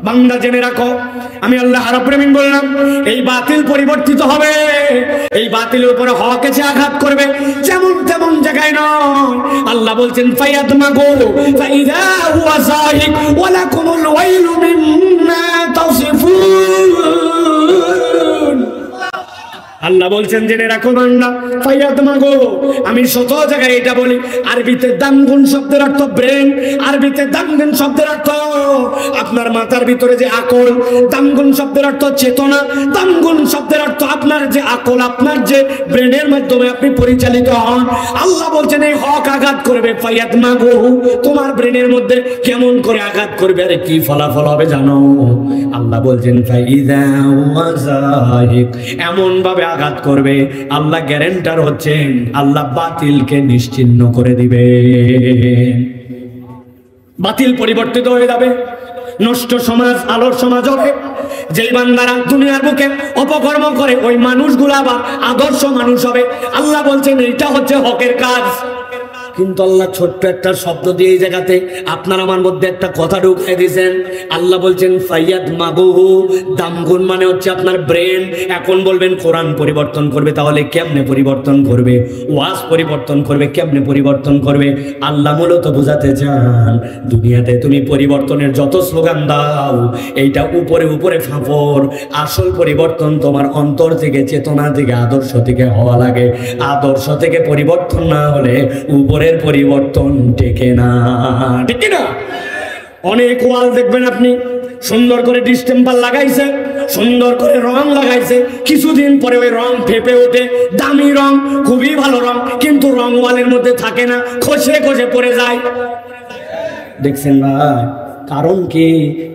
বান্দা জেনে রাখো, আমি আল্লাহ রাব্বুল আমিন বললাম এই বাতিল পরিবর্তিত হবে, এই বাতিলের উপরে হক এসে আঘাত করবে, যেমন তেমন জায়গায় নয়। আল্লাহ বলছেন ফায়াদমাগু ফাইদা হুয়া যাহিক ওয়া লাকুমুল ওয়াইলু মিম্মা তাসিফুন। আল্লাহ বলছেন জেনে রাখো বান্দা, ফায়াদমাগু, আমি শত জায়গায় এটা বলি। আরবিতে দামগুন শব্দের অর্থ ব্রেন, আরবিতে দামগুন শব্দের অর্থ আপনার মাথার ভিতরে যে আকল, দামগুন শব্দের অর্থ চেতনা, দামগুন শব্দের অর্থ আপনার যে আকল, আপনার যে ব্রেনের মাধ্যমে আপনি পরিচালিত হন। আল্লাহ বলছেন এই হক আঘাত করবে, ফায়াদমাগু, তোমার ব্রেনের মধ্যে কেমন করে আঘাত করবে, আরে কি ফলাফল হবে জানো? আল্লাহ বলছেন ফাইদা হুয়া যাহিক, এমন ভাবে আঘাত করবে, আল্লাহ গ্যারান্টার হচ্ছেন, আল্লাহ বাতিলকে নিশ্চিহ্ন করে দিবে। বাতিল পরিবর্তিত হয়ে যাবে, নষ্ট সমাজ আলোর সমাজ হবে। যেই বান্দারা দুনিয়ার বুকে অপকর্ম করে ওই মানুষগুলো আবার আদর্শ মানুষ হবে। আল্লাহ বলছেন এইটা হচ্ছে হকের কাজ। কিন্তু আল্লাহ ছোট্ট একটা শব্দ দিয়ে এই জায়গাতে আপনার আমার মধ্যে একটা কথা ঢুকিয়ে দিয়েছেন। আল্লাহ বলছেন ফায়াদমাগুহু, দামগুন মানে হচ্ছে আপনার ব্রেন। এখন বলবেন কোরআন পরিবর্তন করবে, তাহলে কেমনে পরিবর্তন করবে? ওয়াজ পরিবর্তন করবে, কেমনে পরিবর্তন করবে? আল্লাহ মূলত বোঝাতে চান দুনিয়াতে তুমি পরিবর্তনের যত স্লোগান দাও এইটা উপরে উপরে ফাঁপড়, আসল পরিবর্তন তোমার অন্তর থেকে, চেতনা থেকে, আদর্শ থেকে হওয়া লাগে। আদর্শ থেকে পরিবর্তন না হলে উপরে পরিবর্তন টেকে না, ঠিক না? অনেক ওয়াল দেখবেন আপনি সুন্দর করে ডিস্টেম্পার লাগাইছে, সুন্দর করে রং লাগাইছে, কিছুদিন পরে ওই রং ফেপে ওঠে, দামি রং, খুবই ভালো রং, কিন্তু রং ওয়ালের মধ্যে থাকে না, খসে খসে পড়ে যায়। দেখছেন ভাই, কারণ কি?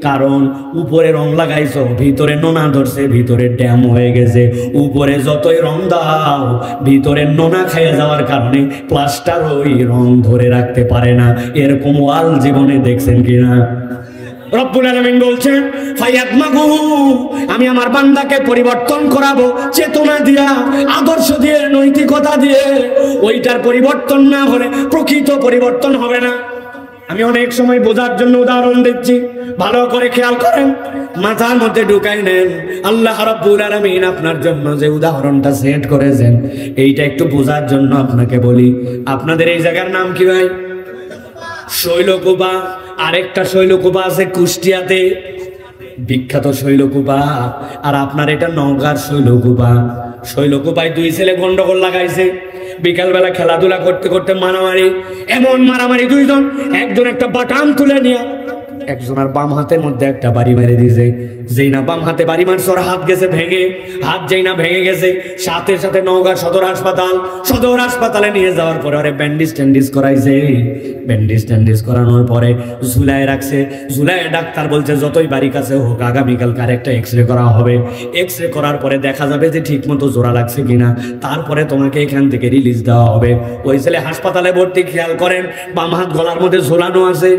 কারণ উপরে রং লাগাইছো, ভিতরে নোনা ধরছে, ভিতরে ড্যাম হয়ে গেছে। উপরে যতই রং দাও ভিতরে নোনা খেয়ে যাওয়ার কারণে প্লাস্টার ওই রং ধরে রাখতে পারে না। এরকম ওয়াল জীবনে দেখছেন কিনা? রব্বুল আলামিন বলছেন ফায়াদমাগুহু, আমি আমার বান্দাকে পরিবর্তন করাবো চেতনা দিয়া, আদর্শ দিয়ে, নৈতিকতা দিয়ে। ওইটার পরিবর্তন না হলে প্রকৃত পরিবর্তন হবে না। আমি অনেক সময় বোঝার জন্য উদাহরণ দিচ্ছি, ভালো করে খেয়াল করেন, মাথার মধ্যে ঢুকাই নেন। আল্লাহ রাব্বুল আলামিন আপনার জন্য যে উদাহরণটা সেট করেছেন এইটা একটু বোঝার জন্য আপনাকে বলি। আপনাদের এই জায়গার নাম কি ভাই? শৈলকুপা। আরেকটা শৈলকুপা আছে কুষ্টিয়াতে, বিখ্যাত শৈলকুপা। আর আপনার এটা নওগাঁর শৈলকুপা। শৈলকুপায় দুই ছেলে গন্ডগোল লাগাইছে, বিকালবেলা খেলাধুলা করতে করতে মারামারি, এমন মারামারি দুইজন, একজন একটা বাটাম তুলে নিয়ে একজনের বাম হাতের মধ্যে একটা বাড়ি মেরে দিয়েছে। যেই না বাম হাতে বাড়ি মারছে ওর হাত গেছে ভেঙে, হাত যেই না ভেঙে গেছে সাথে সাথে নওগাঁ সদর হাসপাতালে নিয়ে যাওয়ার পরে ওরে ব্যান্ডেজ ট্যান্ডেজ করাইছে। ব্যান্ডেজ ট্যান্ডেজ করানোর পরে ঝুলায় রাখছে। ঝুলায় ডাক্তার বলছে যতই বাড়ি কাছে হোক আগামীকালকে আরেকটা এক্সরে করা হবে। এক্সরে করার পরে দেখা যাবে যে ঠিক মতো জোড়া লাগছে কিনা, তারপরে তোমাকে এখান থেকে রিলিজ দেওয়া হবে। ওই ছেলে হাসপাতালে ভর্তি, খেয়াল করেন বাম হাত গলার মধ্যে ঝোলানো আছে।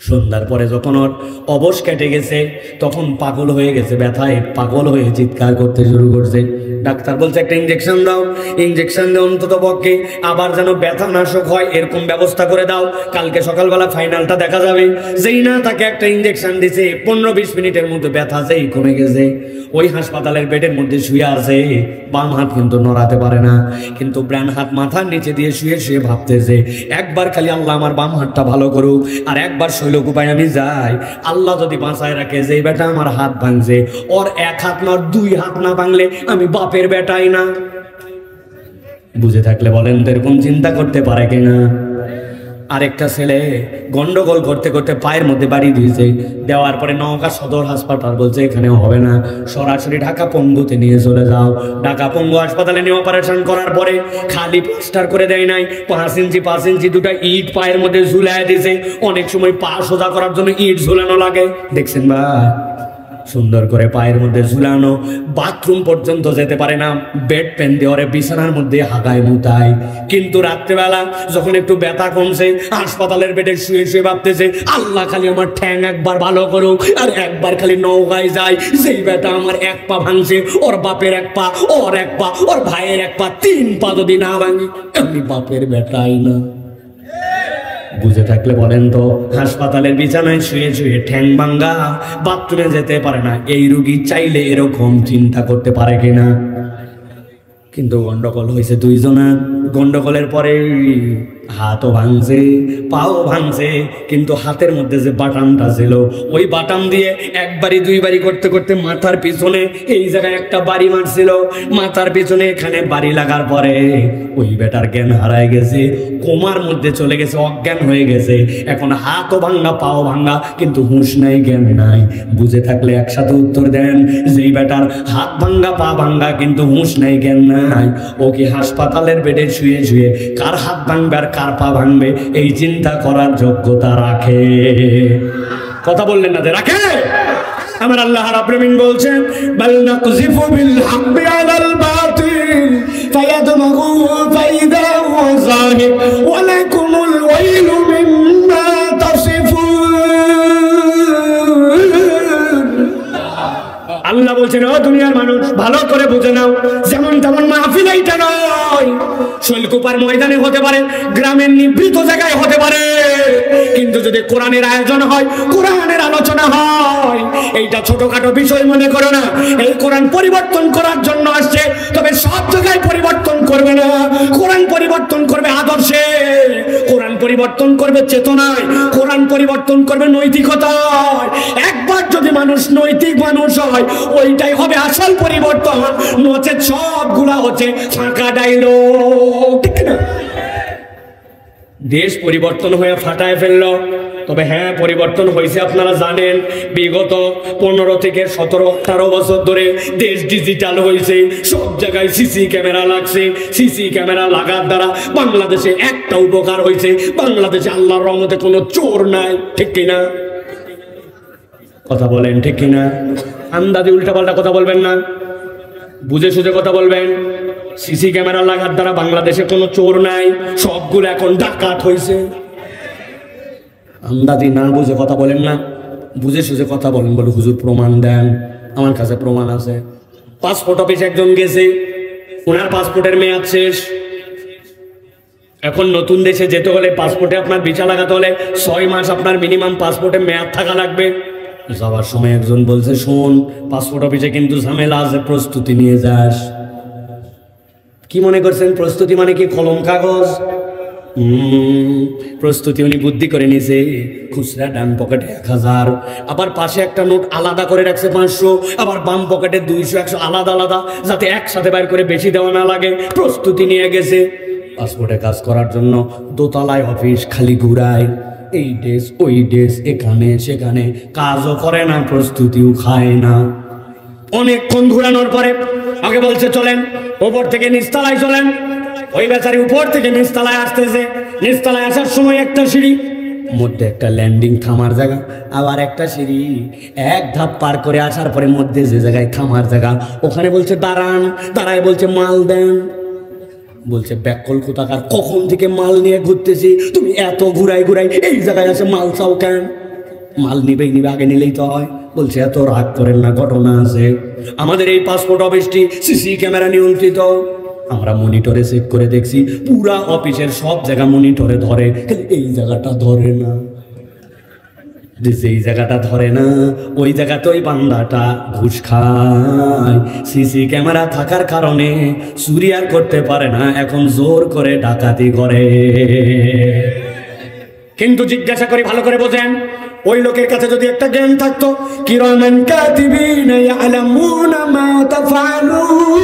সন্ধ্যার পরে যখন ওর অবশ কেটে গেছে তখন পাগল হয়ে গেছে, ব্যথায় পাগল হয়ে চিৎকার করতে শুরু করছে। ডাক্তার বলছে একটা ইঞ্জেকশন দাও, ইঞ্জেকশন দিয়ে অন্তত পক্ষে আবার যেন ব্যথা নাশক হয় এরকম ব্যবস্থা করে দাও, কালকে সকালবেলা ফাইনালটা দেখা যাবে। যেই না তাকে একটা ইঞ্জেকশন দিছে, 15-20 মিনিটের মধ্যে ব্যথা যেই কমে গেছে। ওই হাসপাতালের বেডের মধ্যে শুয়ে আছে, বাম হাত কিন্তু নড়াতে পারে না, কিন্তু ডান হাত মাথার নিচে দিয়ে শুয়ে শুয়ে ভাবতেছে একবার খালি আল্লাহ আমার বাম হাতটা ভালো করুক, আর একবার শৈলকুপায় আমি যাই, আল্লাহ যদি বাঁচায় রাখে যে বেটা আমার হাত ভাঙছে ওর এক হাত না 2 হাত না ভাঙলে আমি বাপের বেটাই না। বুঝে থাকলে বলেন তো এরকম চিন্তা করতে পারে কিনা? আরেকটা ছেলে গন্ডগোল করতে করতে পায়ের মধ্যে বাড়ি দিয়েছে, দেওয়ার পরে নওগাঁ সদর হাসপাতাল বলছে এখানেও হবে না, সরাসরি ঢাকা পঙ্গুতে নিয়ে চলে যাও। ঢাকা পঙ্গু হাসপাতালে নিয়ে অপারেশন করার পরে খালি প্লাস্টার করে দেয় নাই, 5 ইঞ্চি 2টা ইট পায়ের মধ্যে ঝুলাই দিয়েছে। অনেক সময় পা সোজা করার জন্য ইট ঝুলানো লাগে, দেখছেন ভাই? সুন্দর করে পায়ের মধ্যে ঝুলানো, বাথরুম পর্যন্ত যেতে পারে না, বেড পেন দিয়ে ওরে বিছানার মধ্যে হাগায় মুতায়। কিন্তু রাত্রেবেলা যখন একটু ব্যথা কমছে হাসপাতালের বেডে শুয়ে শুয়ে ভাবতেছে আল্লাহ খালি আমার ঠ্যাং একবার ভালো করুক, আর একবার খালি নওগাঁয় যায়, যেই বেটা আমার 1 পা ভাঙছে ওর বাপের 1 পা, ওর 1 পা, ওর ভাইয়ের 1 পা, 3 পা যদি না ভাঙি আমি বাপের বেটাই না। বুঝে থাকলে বলেন তো, হাসপাতালের বিছানায় শুয়ে শুয়ে ঠ্যাং ভাঙ্গা, বাথরুমে যেতে পারে না, এই রোগী চাইলে এরকম চিন্তা করতে পারে কিনা? কিন্তু গন্ডগোল হয়েছে দুইজনের। গন্ডগোলের পরে হাতও ভাঙছে, পাও ভাঙছে, কিন্তু হাতের মধ্যে যে বাটামটা ছিল, ওই বাটাম দিয়ে একবারই দুইবারই করতে করতে মাথার পিছনে এই জায়গায় একটা বাড়ি মারছিল। মাথার পিছনে এখানে বাড়ি লাগার পরে ওই বেটার জ্ঞান হারায় গেছে, কোমার মধ্যে চলে গেছে, অজ্ঞান হয়ে গেছে। এখন হাতও ভাঙ্গা, পাও ভাঙ্গা, কিন্তু হুঁশ নাই, জ্ঞান নাই। বুঝে থাকলে একসাথে উত্তর দেন, যেই বেটার হাত ভাঙ্গা, পা ভাঙ্গা, কিন্তু হুঁশ নাই, জ্ঞান নাই, ও কি হাসপাতালের বেডে শুয়ে শুয়ে কার হাত ভাঙবে আর কার পা ভাঙবে এই চিন্তা করার যোগ্যতা রাখে? কথা বললেন না যে রাখে? আমার আল্লাহ রাব্বুল আলামিন বলছেন, বাল নাকযিফু বিল হাক্কি আলাল বাতিল ফায়াদমাগুহু ফাইদা হুয়া যাহিক ওয়া লাকুমুল ওয়াইলু মিম্মা তাসিফুন। আল্লাহ বলছেন, ও দুনিয়ার মানুষ, ভালো করে বুঝে নাও, যেমন তেমন মাহফিল এইটা নয়। শৈলকুপার ময়দানে হতে পারে, গ্রামের নিভৃত জায়গায় হতে পারে, কিন্তু যদি কোরআনের আয়োজন হয়, কোরআনের আলোচনা হয়, এইটা ছোটখাটো বিষয় মনে করো না। এই কোরআন পরিবর্তন করার জন্য আসছে, তবে সব জায়গায় পরিবর্তন করবে না। কোরআন পরিবর্তন করবে আদর্শে, কোরআন পরিবর্তন করবে চেতনায়, কোরআন পরিবর্তন করবে নৈতিকতায়। একবার যদি মানুষ নৈতিক মানুষ হয়, ওইটাই হবে আসল পরিবর্তন, নচেত সবগুলা হচ্ছে ফাঁকা ডায়লগ, ঠিক না? দেশ পরিবর্তন হয়ে ফাটায় ফেললো। তবে হ্যাঁ, পরিবর্তন হয়েছে, আপনারা জানেন, বিগত 15 থেকে 17-18 বছর ধরে দেশ ডিজিটাল হয়েছে, সব জায়গায় সিসি ক্যামেরা লাগছে। সিসি ক্যামেরা লাগার দ্বারা বাংলাদেশে একটা উপকার হয়েছে, বাংলাদেশে আল্লাহর রহমতে কোনো চোর নাই, ঠিক কিনা? কথা বলেন ঠিক কিনা? আন্দাজে উল্টাপাল্টা কথা বলবেন না, বুঝে সুঝে কথা বলবেন। সিসি ক্যামেরা লাগার দ্বারা বাংলাদেশে কোনো চোর নাই, সবগুলো এখন ডাকাত হয়েছে। আন্দাজি না বুঝে কথা বলেন না, বুঝে সুঝে কথা বলেন। বলে হুজুর প্রমাণ দেন। আমার কাছে প্রমাণ আছে। পাসপোর্ট অফিসে একজন গেছে, ওনার পাসপোর্টের মেয়াদ শেষ। এখন নতুন দেশে যেতে হলে, পাসপোর্টে আপনার ভিসা লাগাতে হলে 6 মাস আপনার মিনিমাম পাসপোর্টে মেয়াদ থাকা লাগবে। যাওয়ার সময় একজন বলছে, শোন, পাসপোর্ট অফিসে কিন্তু ঝামেলা আছে, প্রস্তুতি নিয়ে যাস। কি মনে করছেন প্রস্তুতি মানে কি কলম কাগজ? প্রস্তুতি উনি বুদ্ধি করে নিছে। খুচরা ডান পকেটে 1000, আবার পাশে একটা নোট আলাদা করে রাখছে 500, আবার বাম পকেটে 200, 100 আলাদা আলাদা, যাতে একসাথে বাইর করে বেশি দেওয়া না লাগে। প্রস্তুতি নিয়ে গেছে পাসপোর্টে কাজ করার জন্য। দোতলায় অফিস, খালি ঘুরায়, এই দেশ ওই দেশ, এখানে সেখানে, কাজও করে না, প্রস্তুতিও খায় না। অনেকক্ষণ ঘুরানোর পরে আগে বলছে চলেন, ওপর থেকে নিচতলায় চলেন। ওই বেচারি উপর থেকে নিচতলায় আসতেছে। নিচতলায় আসার সময় একটা সিঁড়ি, মধ্যে একটা ল্যান্ডিং থামার জায়গা, আবার একটা সিঁড়ি। এক ধাপ পার করে আসার পরে মধ্যে যে জায়গায় থামার জায়গা, ওখানে বলছে দাঁড়ান। দাঁড়ায় বলছে মাল দেন। বলছে ব্যাকল কোথাকার, কখন থেকে মাল নিয়ে ঘুরতেছি, তুমি এত ঘুরাই ঘুরাই এই জায়গায় আসে মাল চাও কেন? মাল নিবেই নিবে, আগে নিলেই তো হয়। বলছে এত রাগ করেন না, ঘটনা আছে। আমাদের এই পাসপোর্ট অফিসটি সিসি ক্যামেরা নিয়ন্ত্রিত। আমরা মনিটরে চেক করে দেখছি, পুরা অফিসের সব জায়গা মনিটরে ধরে, এই জায়গাটা ধরে না। যেই জায়গাটা ধরে না, ওই জায়গাতে ওই বান্দাটা ঘুষ খায়। সিসি ক্যামেরা থাকার কারণে চুরি আর করতে পারে না, এখন জোর করে ডাকাতি করে। কিন্তু জিজ্ঞাসা করি, ভালো করে বোঝেন, ওই লোকের কাছে যদি একটা জ্ঞান থাকতো, কিরামান কাতিবিন ইয়ালামুনা মা তাফআলুন,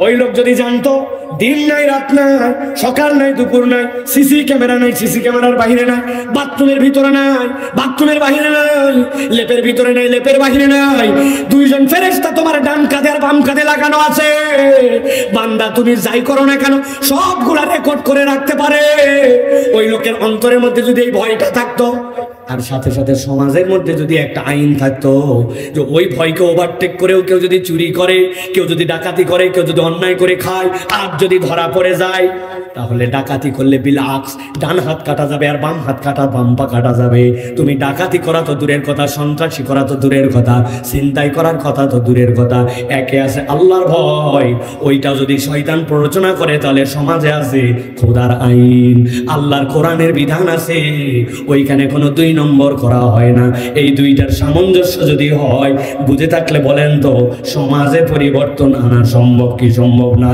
ওই লোক যদি জানতো দিন নাই রাত নাই, সকাল নাই দুপুর নাই, সিসি ক্যামেরা নাই, সিসি ক্যামেরার বাহিরে নাই, বাথরুমের ভিতরে নাই, বাথরুমের বাহিরে নাই, লেপের ভিতরে নাই, লেপের বাহিরে নাই, দুইজন ফেরেশতা তোমার ডান কাঁধে আর বাম কাঁধে লাগানো আছে। বান্দা তুমি যাই করো না কেন, সবগুলা রেকর্ড করে রাখতে পারে। ওই লোকের অন্তরের মধ্যে যদি এই ভয়টা থাকতো, আর সাথে সাথে সমাজের মধ্যে যদি একটা আইন থাকতো যে ওই ভয়কে ওভারটেক করেও কেউ যদি চুরি করে, কেউ যদি ডাকাতি করে, কেউ যদি অন্যায় করে খায়, আর যদি ধরা পড়ে যায়, তাহলে ডাকাতি করলে বিলাক্স ডান হাত কাটা যাবে আর বাম হাত কাটা বাম পা কাটা যাবে। তুমি ডাকাতি করা তো দূরের কথা, সন্ত্রাসী করা তো দূরের কথা, ছিনতাই করার কথা তো দূরের কথা, একে আছে আল্লাহর ভয়। ওইটা যদি শয়তান প্ররোচনা করে তাহলে সমাজে আছে খোদার আইন, আল্লাহর কোরআনের বিধান আছে, ওইখানে কোনো 2 নম্বর করা হয় না। এই দুইটার সামঞ্জস্য যদি হয়, বুঝে থাকলে বলেন তো সমাজে পরিবর্তন আনা সম্ভব কি সম্ভব না?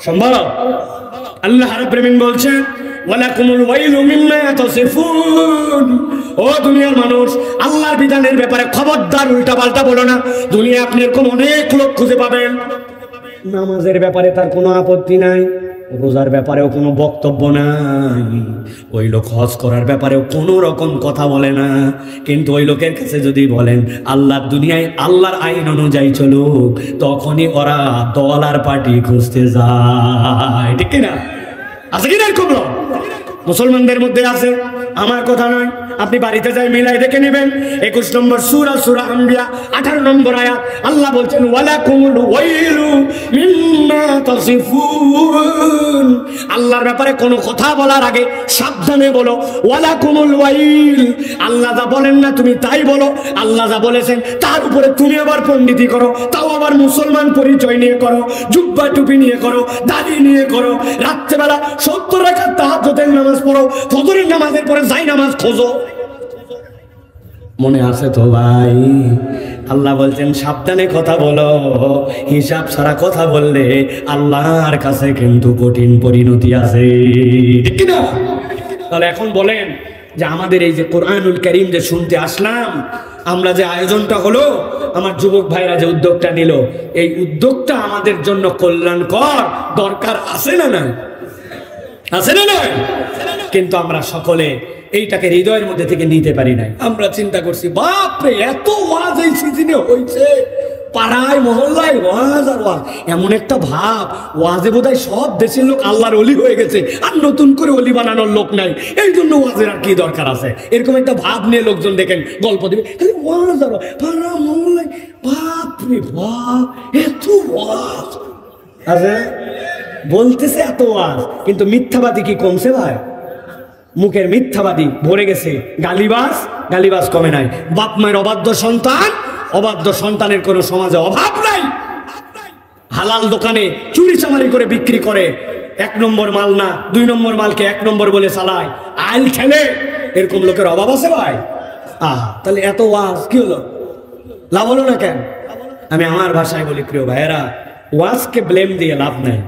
সম্ভব। আল্লাহ রাব্বুল আলামিন বলছেন ওয়ালাকুমুল ওয়াইলু মিম্মা তাসিফুন। ও দুনিয়ার মানুষ, আল্লাহর বিধানের ব্যাপারে খবরদার উল্টাপাল্টা বলো না। দুনিয়া আপনি এরকম অনেক লোক খুঁজে পাবেন, নামাজের ব্যাপারে তার কোনো আপত্তি নাই, রোজার ব্যাপারেও কোনো বক্তব্য নাই, ওই লোক হজ করার ব্যাপারেও কোনো রকম কথা বলে না। কিন্তু ওই লোকের কাছে যদি বলেন আল্লাহর দুনিয়ায় আল্লাহর আইন অনুযায়ী চলুক, তখনই ওরা দল আর পার্টি খুঁজতে যায়। ঠিক কিনা? আছে কিনা এরকম লোক? মুসলমানদের মধ্যে আছে, আমার কথা নয়, আপনি বাড়িতে যাই মিলাই দেখে নেবেন। 21 নম্বর সূরা আম্বিয়া 18 নম্বর আয়াত আল্লাহ বলছেন ওয়ালাকুমুল ওয়াইলু মিম্মা তাসিফুন। আল্লাহর ব্যাপারে কোনো কথা বলার আগে সাবধানে বলো ওয়ালাকুমুল ওয়াইল। আল্লাহ যা বলেন না তুমি তাই বলো, আল্লাহ যা বলেছেন তার উপরে তুমি আবার পণ্ডিতি করো, তাও আবার মুসলমান পরিচয় নিয়ে করো, জুব্বা টুপি নিয়ে করো, দাড়ি নিয়ে করো, রাত্রেবেলা 70 রাকাত তাহাজ্জুদের নামাজ পড়ো, ফজরের নামাজের পরে যাই নামাজ খোঁজো। মনে আছে তো ভাই? আল্লাহ বলছেন সাবধানে কথা বলো, হিসাব ছাড়া কথা বললে আল্লাহর কাছে কিন্তু কঠিন পরিণতি আছে। ঠিক না? তাহলে এখন বলেন যে আমাদের এই যে কোরআনুল কারীম যে শুনতে আসলাম, আমরা যে আয়োজনটা হলো, আমার যুবক ভাইরা যে উদ্যোগটা নিল, এই উদ্যোগটা আমাদের জন্য কল্যাণকর, দরকার আছে না না? আছে না নয়? কিন্তু আমরা সকলে এইটাকে হৃদয়ের মধ্যে থেকে নিতে পারি নাই। আমরা চিন্তা করছি বাপরে এত ওয়াজ এই সিজনে হয়েছে, পাড়ায় মহল্লায় ওয়াজ আর ওয়াজ, এমন একটা ভাব ওয়াজে বোধহয় সব দেশের লোক আল্লাহর ওলি হয়ে গেছে, আর নতুন করে ওলি বানানোর লোক নাই, এই জন্য ওয়াজের আর কি দরকার আছে, এরকম একটা ভাব নিয়ে লোকজন দেখেন গল্প দিবে, খালি ওয়াজ আর পাড়া মহল্লায়, বাপরে বাপ এত ওয়াজ আছে, বলতেছে এত ওয়াজ, কিন্তু মিথ্যাবাদী কি কমছে ভাই? মুখের মিথ্যাবাদী ভরে গেছে, গালিবাজ কমে নাই। বাপ মায়ের অবাধ্য সন্তানের কোনো সমাজে অভাব নাই। হালাল দোকানে চুরি চামারি করে বিক্রি করে, 1 নম্বর মাল না 2 নম্বর মালকে 1 নম্বর বলে চালায়, আইল ঠেলে, এরকম লোকের অভাব আছে ভাই? তাহলে এত ওয়াজ কি হলো? লাভ হলো না কেন? আমি আমার ভাষায় বলি প্রিয় ভাইয়েরা, ওয়াজকে ব্লেম দিয়ে লাভ নাই,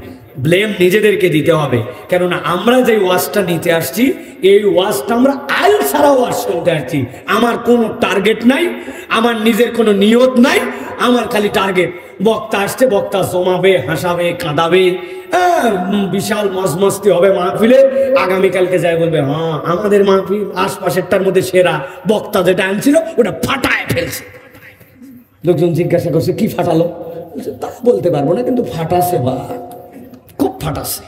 ব্লেম নিজেদেরকে দিতে হবে। কেননা আমরা যে ওয়াজটা নিতে আসছি, এই ওয়াজটা আমরা আইল ছাড়া ওয়াজ শুনতে আসছি। আমার কোনো টার্গেট নাই, আমার নিজের কোনো নিয়ত নাই, আমার খালি টার্গেট বক্তা আসছে, বক্তা জমাবে, হাসাবে, কাঁদাবে, বিশাল মজমস্তি হবে মাহফিলে, আগামীকালকে যাই বলবে হ্যাঁ আমাদের মাহফিল আশপাশেরটার মধ্যে সেরা, বক্তা যেটা আনছিল ওটা ফাটায় ফেলছে। লোকজন জিজ্ঞাসা করছে কি ফাটালো? তা বলতে পারবো না, কিন্তু ফাটাছে, বা খুব ফাটাছে।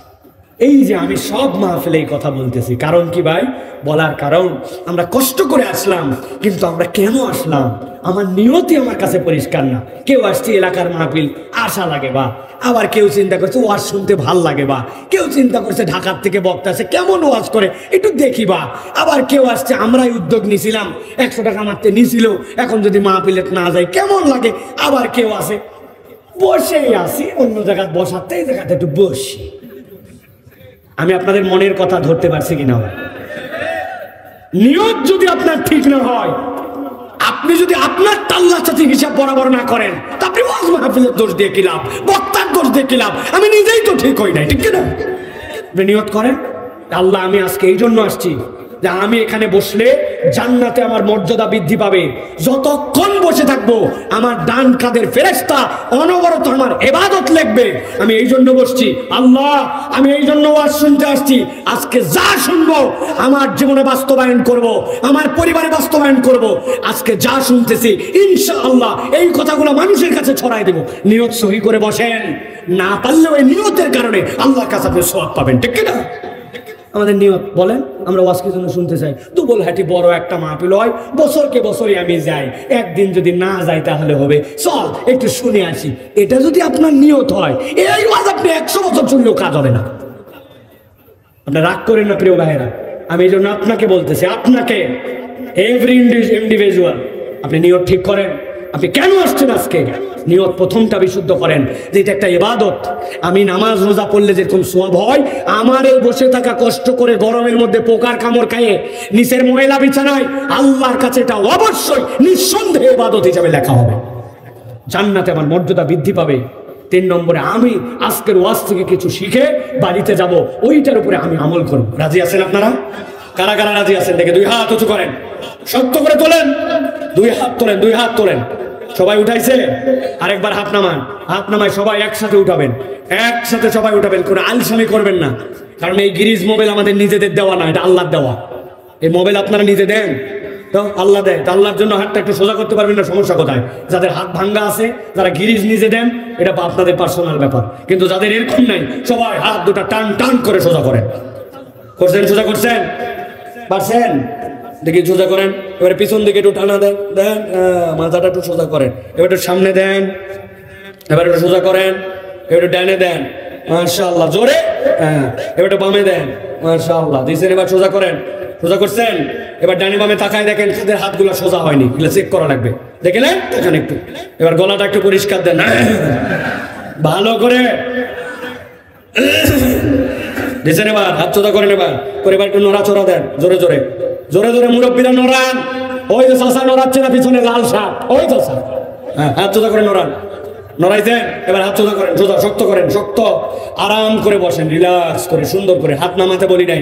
এই যে আমি সব মাহফিলে এই কথা বলতেছি, কারণ কি ভাই? বলার কারণ আমরা কষ্ট করে আসলাম, কিন্তু আমরা কেন আসলাম আমার নিয়তি আমার কাছে পরিষ্কার না। কেউ আসছে এলাকার মাহফিল আশা লাগে, বা আবার কেউ চিন্তা করছে ওয়াজ শুনতে ভাল লাগে, বা কেউ চিন্তা করছে ঢাকার থেকে বক্তা আসে কেমন ওয়াজ করে একটু দেখি, বা আবার কেউ আসছে আমরাই উদ্যোগ নিছিলাম, 100 টাকা মারতে নিছিল, এখন যদি মাহফিলে না যায় কেমন লাগে। আবার কেউ আসে বসেই আসি, অন্য জায়গায় বসাতে, এই জায়গাতে একটু বসি। আমি আপনাদের মনের কথা ধরতে পারছি কিনা? নিয়ত যদি আপনার ঠিক না হয়, আপনি যদি আপনার আল্লাহর সাথে হিসাব বরাবর না করেন, তা আপনি ওয়াজ মাহফিলের দোষ দিয়ে কি লাভ, বক্তার দোষ দিয়ে কি লাভ? আমি নিজেই তো ঠিক হই নাই, ঠিক না? আপনি নিয়ত করেন আল্লাহ আমি আজকে এই জন্য আসছি যে আমি এখানে বসলে জান্নাতে আমার মর্যাদা বৃদ্ধি পাবে, যতক্ষণ বসে থাকবো আমার ডান কাঁধের ফেরেশতা অনবরত আমার ইবাদত লিখবে। আমি এই জন্য বসছি, আল্লাহ আমি এই জন্য ওয়াজ শুনতে আসছি, আজকে যা শুনবো আমার জীবনে বাস্তবায়ন করব, আমার পরিবারে বাস্তবায়ন করব। আজকে যা শুনতেছি ইনশাআল্লাহ এই কথাগুলো মানুষের কাছে ছড়াই দেব। নিয়ত সহি করে বসেন, না পারলেও এই নিয়তের কারণে আল্লাহর কাছে আপনি সওয়াব পাবেন, ঠিক না? আমাদের নিয়ত বলেন, আমরা ওয়াজ কি জন্য শুনতে চাই? দুবলহাটি বড় একটা মাহফিল হয়, বছরকে বছরই আমি যাই, একদিন যদি না যাই তাহলে হবে, চল একটু শুনে আসি। এটা যদি আপনার নিয়ত হয়, এই ওয়াজ আপনি 100 বছর শুনলেও কাজ হবে না। আপনি রাগ করেন না প্রিয় ভাইয়েরা, আমি এই জন্য আপনাকে বলতেছি, আপনাকে এভরি ইন্ডিভিজুয়াল আপনি নিয়ত ঠিক করেন। আপনি কেন আসছেন আজকে, নিয়ত প্রথমটা বিশুদ্ধ করেন যে এটা একটা ইবাদত। আমি নামাজ রোজা পড়লে যেরকম সওয়াব হয়, আমার এই বসে থাকা কষ্ট করে গরমের মধ্যে পোকার কামড় খাইয়ে নিচের ময়লা বিছানায়, আল্লাহর কাছে এটা অবশ্যই নিঃসন্দেহে ইবাদত হিসাবে লেখা হবে। জান্নাতে আমার মর্যাদা বৃদ্ধি পাবে। 3 নম্বরে, আমি আজকের ওয়াজ থেকে কিছু শিখে বাড়িতে যাব, ওইটার উপরে আমি আমল করব। রাজি আছেন আপনারা? কারা কারা রাজি আছেন? দেখে 2 হাত উঁচু করেন, শক্ত করে তোলেন, 2 হাত তোলেন, 2 হাত তোলেন। সবাই উঠাইছে? আরেকবার হাত নামান, হাত নামায় সবাই একসাথে উঠাবেন, একসাথে সবাই উঠাবেন, কোনো আলসামি করবেন না। কারণ এই গিরিজ মোবাইল আমাদের নিজেদের দেওয়া না, এটা আল্লাহর দেওয়া। এই মোবাইল আপনারা নিজে দেন তো, আল্লাহ দেয়। আল্লাহর জন্য হাতটা একটু সোজা করতে পারবেন না, সমস্যা কোথায়? যাদের হাত ভাঙ্গা আছে, যারা গিরিজ নিজে দেন, এটা আপনাদের পার্সোনাল ব্যাপার। কিন্তু যাদের এরকম নাই, সবাই হাত দুটা টান টান করে সোজা করেন। করছেন? সোজা করছেন? পারছেন? দেখি সোজা করেন। এবারে পিছন দিকে একটু টানা দেন, দেন, মাথাটা একটু সোজা করেন। এবার একটু সামনে দেন, এবার একটু সোজা করেন, এবার একটু ডানে দেন, মাশাআল্লাহ, জোরে। এবার একটু বামে দেন, মাশাআল্লাহ, দিছেন। এবার সোজা করেন, সোজা করছেন। এবার ডানে বামে তাকায় দেখেন তাদের হাতগুলো সোজা হয়নি, এগুলো চেক করা লাগবে। দেখলেন? দেখেন একটু। এবার গলাটা একটু পরিষ্কার দেন ভালো করে, দিছেন। এবার হাত সোজা করেন, এবার করে এবার একটু নড়াচড়া দেন, জোরে জোরে, জোরে জোরে। মুরব্বীরা নড়ান, ওই যে চাষা নড়াচ্ছে না পিছনে লাল শার্ট, ওই চাষা। হ্যাঁ, হাত সোজা করে নড়ান, নড়াইছেন। এবার হাত সোজা করেন, সোজা, শক্ত করেন, শক্ত। আরাম করে বসেন, রিল্যাক্স করে, সুন্দর করে। হাত নামাতে বলি নাই।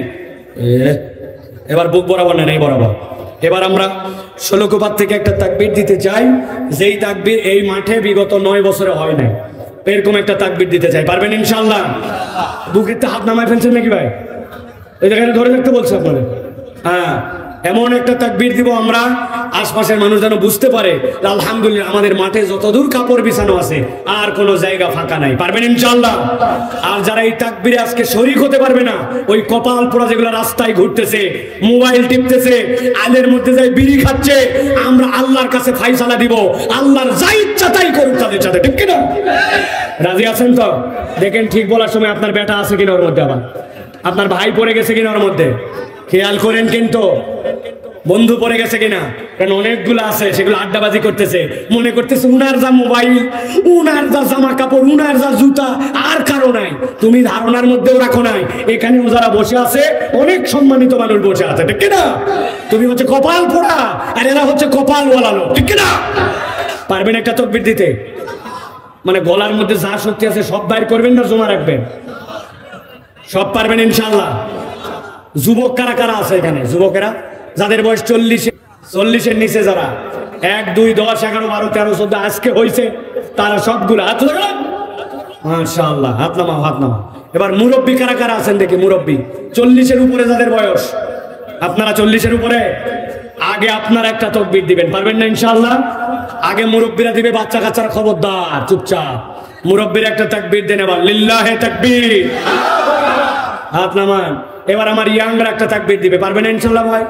এবার বুক বরাবর নেন, এই বরাবর। এবার আমরা ষোলকুপাত থেকে একটা তাকবীর দিতে চাই, যেই তাকবীর এই মাঠে বিগত 9 বছরে হয় নাই। এরকম একটা তাকবীর দিতে চাই, পারবেন ইনশাআল্লাহ? বুকের হাত নামায় ফেলছেন নাকি ভাই? এই জায়গায় ধরে রাখতে বলছে আপনাদের। হ্যাঁ, এমন একটা তাকবীর দিব আমরা, আশপাশের মানুষ যেন বুঝতে পারে আলহামদুলিল্লাহ আমাদের মাঠে যতদূর কাপড় বিছানো আছে আর কোনো জায়গা ফাঁকা নাই। পারবেন ইনশাআল্লাহ? আর যারা এই তাকবীরে আজকে শরীক হতে পারবে না, ওই কপাল পোড়া যেগুলো রাস্তায় ঘুরতেছে, মোবাইল টিপতেছে, আলের মধ্যে যাই বিড়ি খাচ্ছে, আমরা আল্লাহর কাছে ফায়সালা দিব, আল্লাহর যা ইচ্ছা তাই করুক তাদের সাথে, ঠিক কিনা? রাজি আছেন তো? দেখেন ঠিক বলার সময় আপনার বেটা আছে কিনা ওর মধ্যে, আবার আপনার ভাই পড়ে গেছে কিনা ওর মধ্যে, খেয়াল করেন কিন্তু। বন্ধু পড়ে গেছে কিনা, কারণ অনেকগুলো আছে সেগুলো আড্ডাবাজি করতেছে, মনে করতেছে উনার যা মোবাইল, উনার যা জামা কাপড়, উনার যা জুতা, আর কারো নাই। তুমি ধারণার মধ্যেও রাখো নাই, এখানেও যারা বসে আছে অনেক সম্মানিত মানুষ বসে আছে, ঠিক কিনা? তুমি হচ্ছে কপাল পোড়া আর এরা হচ্ছে কপাল ওয়ালালো, ঠিক কিনা? পারবেন একটা তাকবীর দিতে? মানে গলার মধ্যে যা শক্তি আছে সব বাইর করবেন না জমা রাখবেন? সব পারবেন ইনশাআল্লাহ? যুবক কারা কারা আছে এখানে? যুবকেরা যাদের বয়স 40-এর নিচে, যারা 1, 2, 10, 11, 12, 13, 14 আজকে হয়েছে, তারা সবগুলো হাত লাগান। মাশাআল্লাহ, হাত নামাও, হাত নামাও। এবার মুরব্বী কারা কারা আছেন দেখি? মুরব্বী 40-এর উপরে যাদের বয়স, আপনারা 40-এর উপরে, আগে আপনারা একটা তাকবীর দিবেন, পারবেন না ইনশাআল্লাহ? আগে মুরব্বীরা দিবে, বাচ্চা কাচ্চারা খবরদার চুপচাপ। মুরব্বীর একটা তাকবীর দেন, এবার লিল্লাহে তাকবীর, হাত নামান। এবার আমার ইয়াংরা একটা তাকবীর দিবে, পারবেন না ইনশাআল্লাহ? ভাই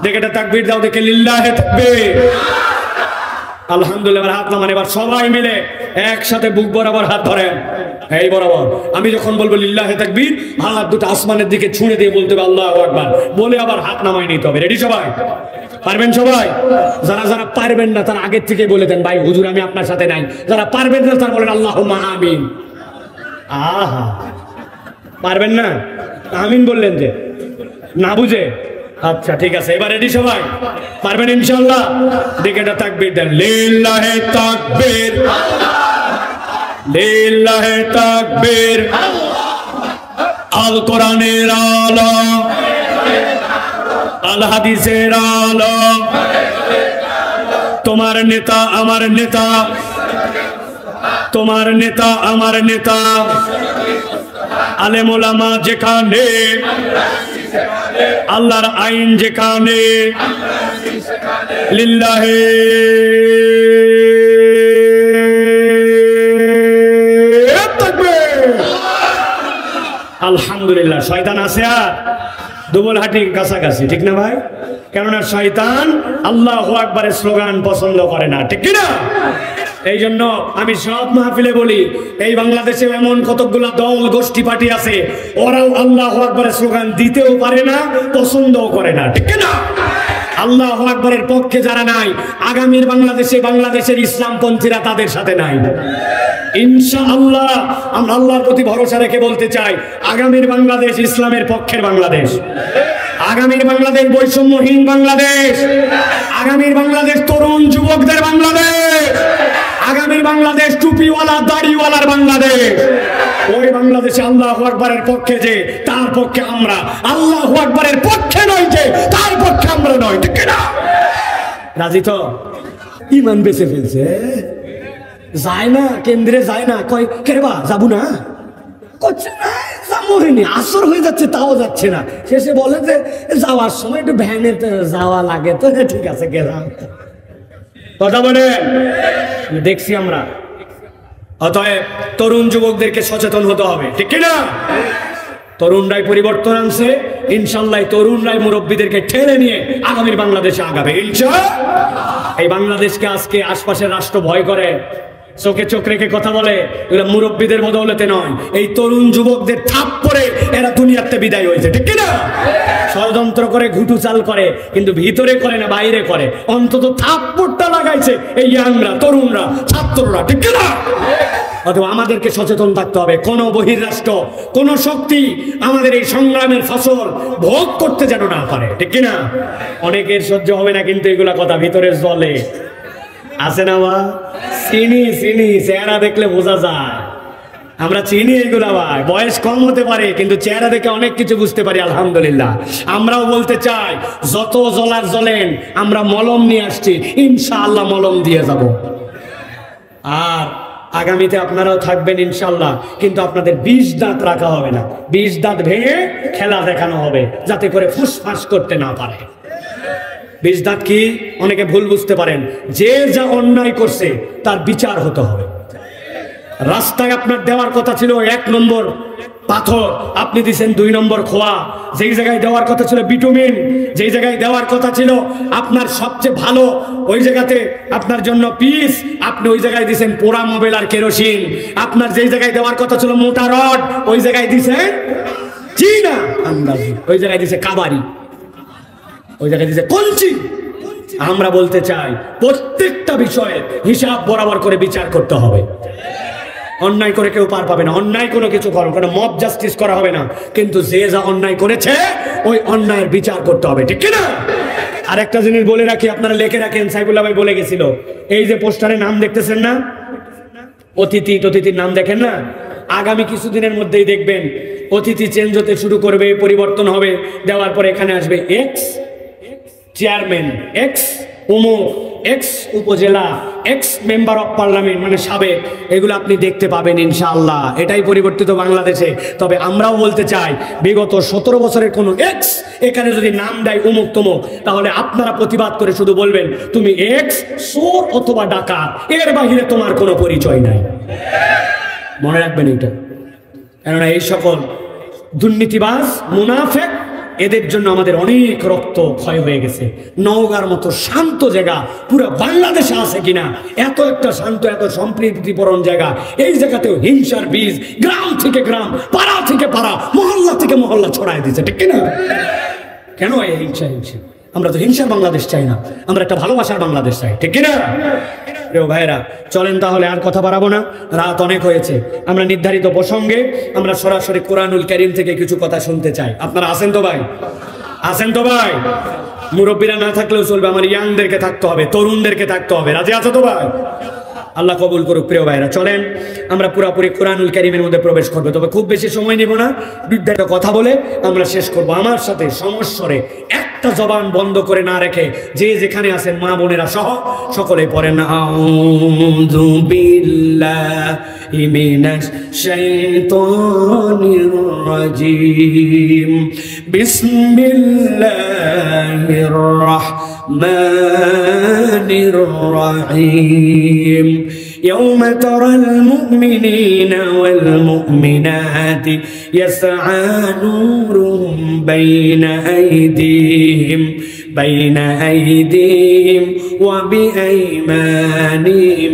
দেখে একটা তাকবীর দাও দেখে, লিল্লাহে তাকবীর, আলহামদুলিল্লাহ। হাত নামান। এবার সবাই মিলে একসাথে বুক বরাবর হাত ধরেন, এই বরাবর। আমি যখন বলবো লিল্লাহে তাকবীর, হাত দুটো আসমানের দিকে ছুঁড়ে দিয়ে বলতে হবে আল্লাহু আকবার, বলে আবার হাত নামাই নিতে হবে। রেডি সবাই? পারবেন সবাই? যারা যারা পারবেন না তারা আগের থেকে বলে দেন, ভাই হুজুর আমি আপনার সাথে নাই। যারা পারবেন না তারা বলেন আল্লাহুম্মা আমিন। আহা, পারবেন না? আমিন বললেন যে, না বুঝে? আচ্ছা ঠিক আছে। এবার রেডি সবাই? পারবেন ইনশাআল্লাহ? দেখে একটা তাকবীর দেন, লিল্লাহে তাকবীর, লিল্লাহে তাকবীর। আল কোরআনের আলো, আল হাদিসের আলো, তোমার নেতা আমার নেতা, তোমার নেতা আমার নেতা, আলেম ওলামা যেখানে, আল্লাহর আইন যেখানে, লিল্লাহে তাকবীর। আলহামদুলিল্লাহ। শয়তান আছে আর? দুবলহাটির কাছাকাছি, ঠিক না ভাই? কেননা শয়তান আল্লাহু আকবারের স্লোগান পছন্দ করে না, ঠিক কিনা? এই জন্য আমি সব মাহফিলে বলি, এই বাংলাদেশে এমন কতগুলা দল গোষ্ঠী পার্টি আছে, ওরাও আল্লাহু আকবারের স্লোগান দিতেও পারে না, পছন্দও করে না, ঠিক কিনা? আল্লাহু আকবারের পক্ষে যারা নাই, আগামীর বাংলাদেশে বাংলাদেশের ইসলামপন্থীরা তাদের সাথে নাই। ইনশাআল্লাহ আমরা আল্লাহর প্রতি ভরসা রেখে বলতে চাই, আগামীর বাংলাদেশ ইসলামের পক্ষের বাংলাদেশ, আগামীর বাংলাদেশ বৈষম্যহীন বাংলাদেশ, আগামীর বাংলাদেশ তরুণ যুবকদের বাংলাদেশ, আগামীর বাংলাদেশ টুপিওয়ালা দাড়িওয়ালার বাংলাদেশ। ওই বাংলাদেশে আল্লাহু আকবারের পক্ষে যে, তার পক্ষে আমরা, আল্লাহু আকবারের পক্ষে নয় যে, তার পক্ষে আমরা নয়, ঠিক না? রাজি তো? ইমান বেঁচে ফেলছে, যায় না কেন্দ্রে, যায় না, কয় কেরবা যাবো না, করছে না, যাবোনি, আসর হয়ে যাচ্ছে তাও যাচ্ছে না। শেষে বলে যে যাওয়ার সময় একটু ভ্যানে যাওয়া লাগে, তো ঠিক আছে গেলাম। কথা বলে দেখছি আমরা। অতএব তরুণ যুবকদেরকে সচেতন হতে হবে, ঠিক কিনা? তরুণরাই পরিবর্তন আনছে, ইনশাল্লাহ তরুণরাই মুরব্বীদেরকে ঠেলে নিয়ে আগামীর বাংলাদেশে আগাবে ইনশাআল্লাহ। এই বাংলাদেশকে আজকে আশপাশের রাষ্ট্র ভয় করে, চোখে চোখ রেখে কথা বলে, এরা মুরব্বীদের বদৌলতে নয়, এই তরুণ যুবকদের থাপ পরে এরা দুনিয়াতে বিদায় হয়েছে, ঠিক কিনা? ষড়যন্ত্র করে, ঘুটু চাল করে, কিন্তু ভিতরে করে না, বাইরে করে, অন্তত থাপ্পড়টা লাগাইছে এই ইয়াংরা, তরুণরা, ছাত্ররা, ঠিক কিনা? অথবা আমাদেরকে সচেতন থাকতে হবে, কোন বহির্রাষ্ট্র, কোন শক্তি আমাদের এই সংগ্রামের ফসল ভোগ করতে যেন না পারে, ঠিক কিনা? অনেকের সহ্য হবে না, কিন্তু এগুলা কথা ভিতরে জ্বলে আছে না? বা চিনি চিনি, চেহারা দেখলে বোঝা যায়, আমরা চিনি এগুলা ভাই। বয়স কম হতে পারে, কিন্তু চেহারা দেখে অনেক কিছু বুঝতে পারি, আলহামদুলিল্লাহ। আমরাও বলতে চাই, যত জ্বলার জ্বলেন, আমরা মলম নিয়ে আসছি, ইনশাআল্লাহ মলম দিয়ে যাব। আর আগামীতে আপনারাও থাকবেন ইনশাআল্লাহ, কিন্তু আপনাদের 20 দাঁত রাখা হবে না, 20 দাঁত ভেঙে খেলা দেখানো হবে, যাতে করে ফুসফাস করতে না পারে। 20 দাঁত কি? অনেকে ভুল বুঝতে পারেন, যে যা অন্যায় করছে তার বিচার হতে হবে। রাস্তায় আপনার দেওয়ার কথা ছিল 1 নম্বর পাথর, আপনি দিচ্ছেন 2 নম্বর খোয়া। যেই জায়গায় দেওয়ার কথা ছিল বিটুমিন, যেই জায়গায় দেওয়ার কথা ছিল আপনার সবচেয়ে ভালো, ওই জায়গাতে আপনার জন্য পিস, আপনি ওই জায়গায় দিচ্ছেন পোড়া মোবাইল আর কেরোসিন। আপনার যেই জায়গায় দেওয়ার কথা ছিল মোটা রড, ওই জায়গায় দিচ্ছেন চীনা আন্দাজি, ওই জায়গায় দিচ্ছে কাবারি, ওই জায়গায় দিচ্ছে কঞ্চি। আমরা বলতে চাই, প্রত্যেকটা বিষয়ে হিসাব বরাবর করে বিচার করতে হবে। অন্যায় করে কেউ পার পাবে না, অন্যায় কোনো কিছু করো, কোনো মব জাস্টিস করা হবে না, কিন্তু যে যা অন্যায় করেছে ওই অন্যায়ের বিচার করতে হবে, ঠিক কিনা? আর একটা জিনিস বলে রাখি, আপনারা লিখে রাখেন, সাইফুল্লাহ ভাই বলে গেছিল, এই যে পোস্টারে নাম দেখতেছেন না, অতিথি টতিথির নাম দেখেন না, আগামী কিছুদিনের মধ্যেই দেখবেন অতিথি চেঞ্জ হতে শুরু করবে, পরিবর্তন হবে, দেওয়ার পরে এখানে আসবে এক্স চেয়ারম্যান, এক্স অমুক, এক্স উপজেলা, এক্স মেম্বার অফ পার্লামেন্ট, মানে সাবেক, এগুলো আপনি দেখতে পাবেন ইনশাআল্লাহ। এটাই পরিবর্তিত বাংলাদেশে। তবে আমরাও বলতে চাই, বিগত 17 বছরের কোনো এক্স এখানে যদি নাম দেয় অমুক তমুক, তাহলে আপনারা প্রতিবাদ করে শুধু বলবেন, তুমি এক্স চোর অথবা ডাকাত, এর বাহিরে তোমার কোনো পরিচয় নাই। মনে রাখবেন এটা, কেননা এই সকল দুর্নীতিবাজ, মুনাফেক, এদের জন্য আমাদের অনেক রক্ত ক্ষয় হয়ে গেছে। নওগাঁর মতো শান্ত জায়গা পুরো বাংলাদেশে আছে কিনা, এত একটা শান্ত, এত সম্প্রীতিপরণ জায়গা, এই জায়গাতেও হিংসার বীজ গ্রাম থেকে গ্রাম, পাড়া থেকে পাড়া, মহল্লা থেকে মহল্লা ছড়ায় দিচ্ছে, ঠিক কিনা? কেন এই হিংসা? আমরা তো হিংসার বাংলাদেশ চাই না, আমরা একটা ভালোবাসার বাংলাদেশ চাই, ঠিক কিনা? প্রিয় ভাইরা, চলেন তাহলে আর কথা বাড়াবো না, রাত অনেক হয়েছে। আমরা নির্ধারিত প্রসঙ্গে আমরা সরাসরি কোরআনুল কারীম থেকে কিছু কথা শুনতে চাই। আপনারা আছেন তো ভাই? আছেন তো ভাই? মুরব্বীরা না থাকলেও চলবে, আমার ইয়াংদেরকে থাকতে হবে, তরুণদেরকে থাকতে হবে। রাজি আছো তো ভাই? আল্লাহ কবুল করুক। প্রিয় ভাইরা, চলেন আমরা পুরোপুরি কোরআনুল কারীমের মধ্যে প্রবেশ করবো। তবে খুব বেশি সময় নিব না, বিদ্যাটা কথা বলে আমরা শেষ করব। আমার সাথে সমস্বরে একটা জবান বন্ধ করে না রেখে যে যেখানে আছেন মা বোনেরা সহ সকলে পড়েন, আউযু বিল্লাহি মিনাশ শাইতানির রাজিম, বিসমিল্লাহির রাহমানির রাহিম, يوم ترى المؤمنين والمؤمنات يسعى نورهم بين أيديهم وبأيمانهم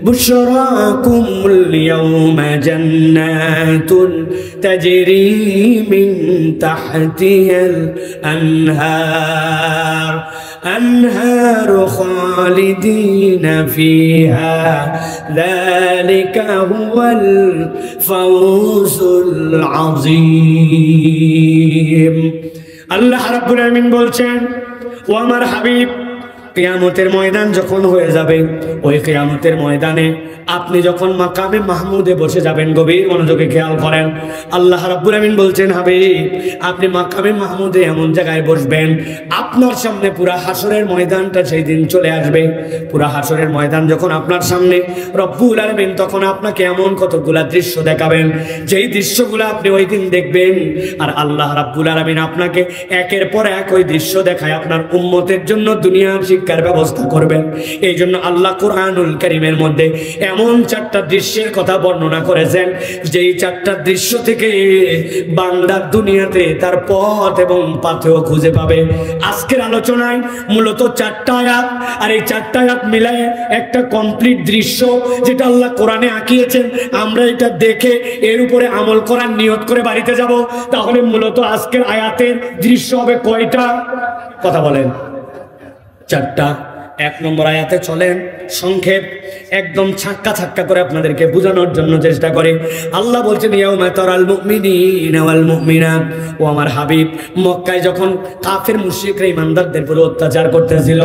بشراكم اليوم جنات تجري من تحتها الأنهار خالدين فيها ذلك هو الفوز العظيم আল্লাহ রাব্বুল আলামিন বলছেন, ও আমার হাবিব, কিয়ামতের ময়দান যখন হয়ে যাবে, ওই কিয়ামতের ময়দানে আপনি যখন মাকামে মাহমুদে বসে যাবেন, গভীর মনোযোগে খেয়াল করেন, আল্লাহ রাব্বুল আমিন বলছেন, হাবিব আপনি মাকামে মাহমুদে এমন জায়গায় বসবেন, আপনার সামনে পুরা হাসরের ময়দানটা সেই দিন চলে আসবে। পুরা হাসরের ময়দান যখন আপনার সামনে, রব্বুল আলামিন তখন আপনাকে এমন কতগুলা দৃশ্য দেখাবেন, যেই দৃশ্যগুলো আপনি ওই দিন দেখবেন, আর আল্লাহ রাব্বুল আলামিন আপনাকে একের পর এক ওই দৃশ্য দেখায় আপনার উম্মতের জন্য দুনিয়ার শিক্ষার ব্যবস্থা করবেন। এই জন্য আল্লাহ কুরআনুল কারীমের মধ্যে এমন চারটা দৃশ্যের কথা বর্ণনা করেছেন, যেই চারটা দৃশ্য থেকে বান্দা দুনিয়াতে তার পথ এবং পাথেও খুঁজে পাবে। আজকের আলোচনায় মূলত চারটা আয়াত, আর এই চারটা আয়াত মিলায় একটা কমপ্লিট দৃশ্য যেটা আল্লাহ কোরআনে আঁকিয়েছেন। আমরা এটা দেখে এর উপরে আমল করার নিয়ত করে বাড়িতে যাব। তাহলে মূলত আজকের আয়াতের দৃশ্য হবে কয়টা? কথা বলেন। চারটা। এক নম্বর আয়াতে চলেন সংক্ষেপ একদম ছাক্কা করে আপনাদেরকে বোঝানোর জন্য চেষ্টা করে। আল্লাহ বলছেন, ইয়াউমা তারাল মুমিনিনা ওয়াল মুমিনাত। ও আমার হাবিব, মক্কায় যখন কাফের মুশরিকরা ঈমানদারদের উপর অত্যাচার করতেছিল,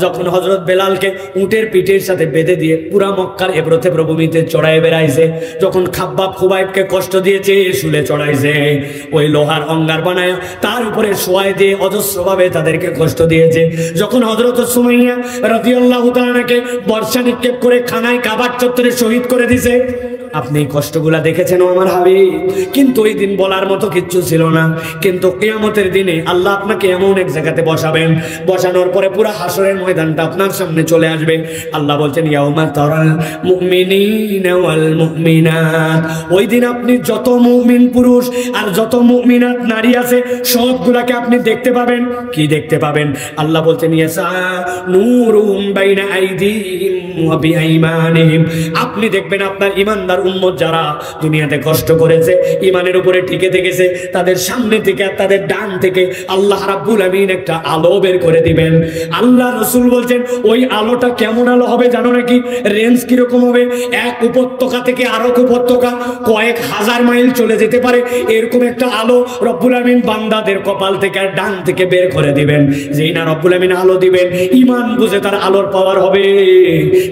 যখন হযরত বেলালকে উটের পিঠের সাথে বেঁধে দিয়ে পুরা মক্কার এবড়ো থেবড়ো ভূমিতে চড়ায় বেড়াইছে, যখন খাব্বাব খুবাইবকে কষ্ট দিয়েছে, শুলে চড়াইছে, ওই লোহার অঙ্গার বানায় তার উপরে শোয়াই দিয়ে অজস্রভাবে তাদেরকে কষ্ট দিয়েছে, যখন হযরত সুমাইয়া রাদিয়াল্লাহু তাআলাকে বর্ষা নিক্ষেপ করে খানায় কাবার চত্বরে শহীদ করে দিয়েছে, আপনি কষ্টগুলা দেখেছেন ও আমার হাবিব। কিন্তু ওই দিন বলার মতো কিচ্ছু ছিল না। কিন্তু কিয়ামতের দিনে আল্লাহ আপনাকে এমন এক জায়গাতে বসাবেন, বসানোর পরে পুরো হাসরের ময়দানটা আপনার সামনে চলে আসবে। আল্লাহ বলছেন, ইয়াউমা তারাল মুমিনিনা ওয়াল মুমিনাত। ওই দিন আপনি যত মুমিন পুরুষ আর যত মুমিনাত নারী আছে সবগুলাকে আপনি দেখতে পাবেন। কি দেখতে পাবেন? আল্লাহ বলছেন, ইয়াসা নূরুম বাইনা আইদিহিম ওয়া বিআইমানিহিম। আপনি দেখবেন আপনার ঈমানদার উম্মত যারা দুনিয়াতে কষ্ট করেছে, ঈমানের উপরে টিকে থেকেছে, তাদের সামনে থেকে আর তাদের ডান থেকে আল্লাহ রাব্বুল আমিন একটা আলো বের করে দিবেন। আল্লাহ রাসূল বলছেন, ওই আলোটা কেমন আলো হবে জানো নাকি? রেঞ্জ কিরকম হবে? এক উপত্যকা থেকে আরেক উপত্যকা কয়েক হাজার মাইল চলে যেতে পারে, এরকম একটা আলো রব্বুল আমিন বান্দাদের কপাল থেকে আর ডান থেকে বের করে দিবেন। যেই না রব্বুল আমিন আলো দিবেন, ঈমান বুঝে তার আলোর পাওয়ার হবে।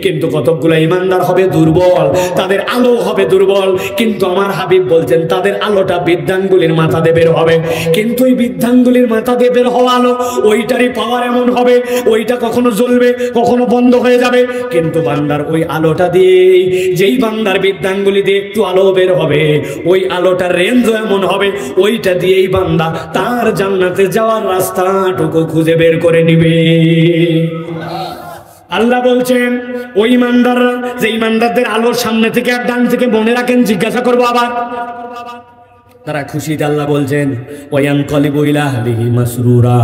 কিন্তু কতকগুলো ঈমানদার হবে দুর্বল, তাদের আলো হবে দুর্বল। কিন্তু আমার হাবিব বলছেন, তাদের আলোটা বৃদ্ধাঙ্গুলির মাথা দিয়ে বের হবে। কিন্তু ওই বৃদ্ধাঙ্গুলির মাথা দিয়ে বের হওয়া আলো, ওইটারই পাওয়ার এমন হবে, ওইটা কখনো জ্বলবে কখনো বন্ধ হয়ে যাবে। কিন্তু বান্দার ওই আলোটা দিয়ে, যেই বান্দার বৃদ্ধাঙ্গুলি দিয়ে একটু আলো বের হবে, ওই আলোটার রেঞ্জও এমন হবে, ওইটা দিয়েই বান্দা তার জান্নাতে যাওয়ার রাস্তাটুকু খুঁজে বের করে নিবে। আল্লাহ বলছেন, ওই ইমানদাররা, যে ইমানদারদের আলোর সামনে থেকে আর ডান থেকে মনে রাখেন, জিজ্ঞাসা করবো আবার, তারা খুশিতে আল্লাহ বলছেন, ওয়ায়ানকালিবু ইলা আহলিহি মাসরুরা।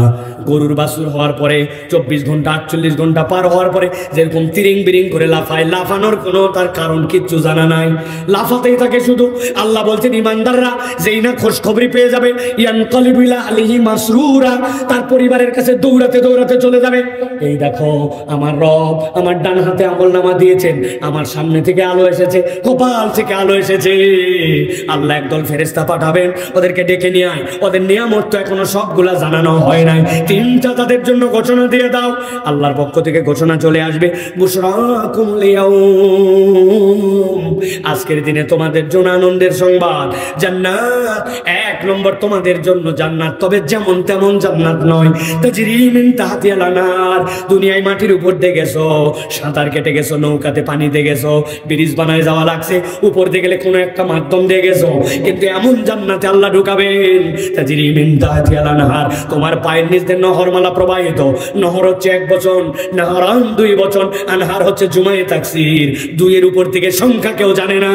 গরুর বাছুর হওয়ার পরে 24 ঘন্টা 48 ঘন্টা পার হওয়ার পরে যেরকম তিরিং বিরিং করে লাফায়, লাফানোর কোনো তার কারণ কিচ্ছু জানা নাই, লাফাতেই থাকে শুধু। আল্লাহ বলছেন, ইমানদাররা যেই না খোঁজখবরি পেয়ে যাবে, ইয়ানকালিবু ইলা আহলিহি মাসরুরা, তার পরিবারের কাছে দৌড়াতে দৌড়াতে চলে যাবে। এই দেখো আমার রব আমার ডান হাতে আমলনামা দিয়েছেন, আমার সামনে থেকে আলো এসেছে, কপাল থেকে আলো এসেছে। আল্লাহ একদল ফেরেশতা পাঠাবেন, ওদেরকে ডেকে নিয়ে আয়। ওদের নিয়ামত তো এখনো সবগুলা জানানো হয় নাই, তিনটা তাদের জন্য ঘোষণা দিয়ে দাও। আল্লাহর পক্ষ থেকে ঘোষণা চলে আসবে, বুশরাকুম লিয়াউম, আজকের দিনে তোমাদের জন্য আনন্দের সংবাদ, জান্নাত। এক নম্বর তোমাদের জন্য জান্নাত, তবে যেমন তেমন জান্নাত নয়। তাজরি মিন তাহতিহাল আনহার, দুনিয়ায় মাটির উপর দিয়ে গেছো, সাঁতার কেটে গেছো, নৌকাতে পানিতে গেছো, ব্রিজ বানায় যাওয়া লাগছে, উপর দিয়ে গেলে কোনো একটা মাধ্যম দিয়ে গেছো, কিন্তু এমন জান্নাতে আল্লাহ ঢুকাবেন, তাজরি মিন তাহতিহাল আনহার, তোমার পায়ের নিচ দিয়ে নহরমালা প্রবাহিত। নহর হচ্ছে এক বচন, নাহরান দুই বচন, আনহার হচ্ছে জুমায়ে তাকসির, দুইয়ের উপর থেকে সংখ্যা কেউ জানে না।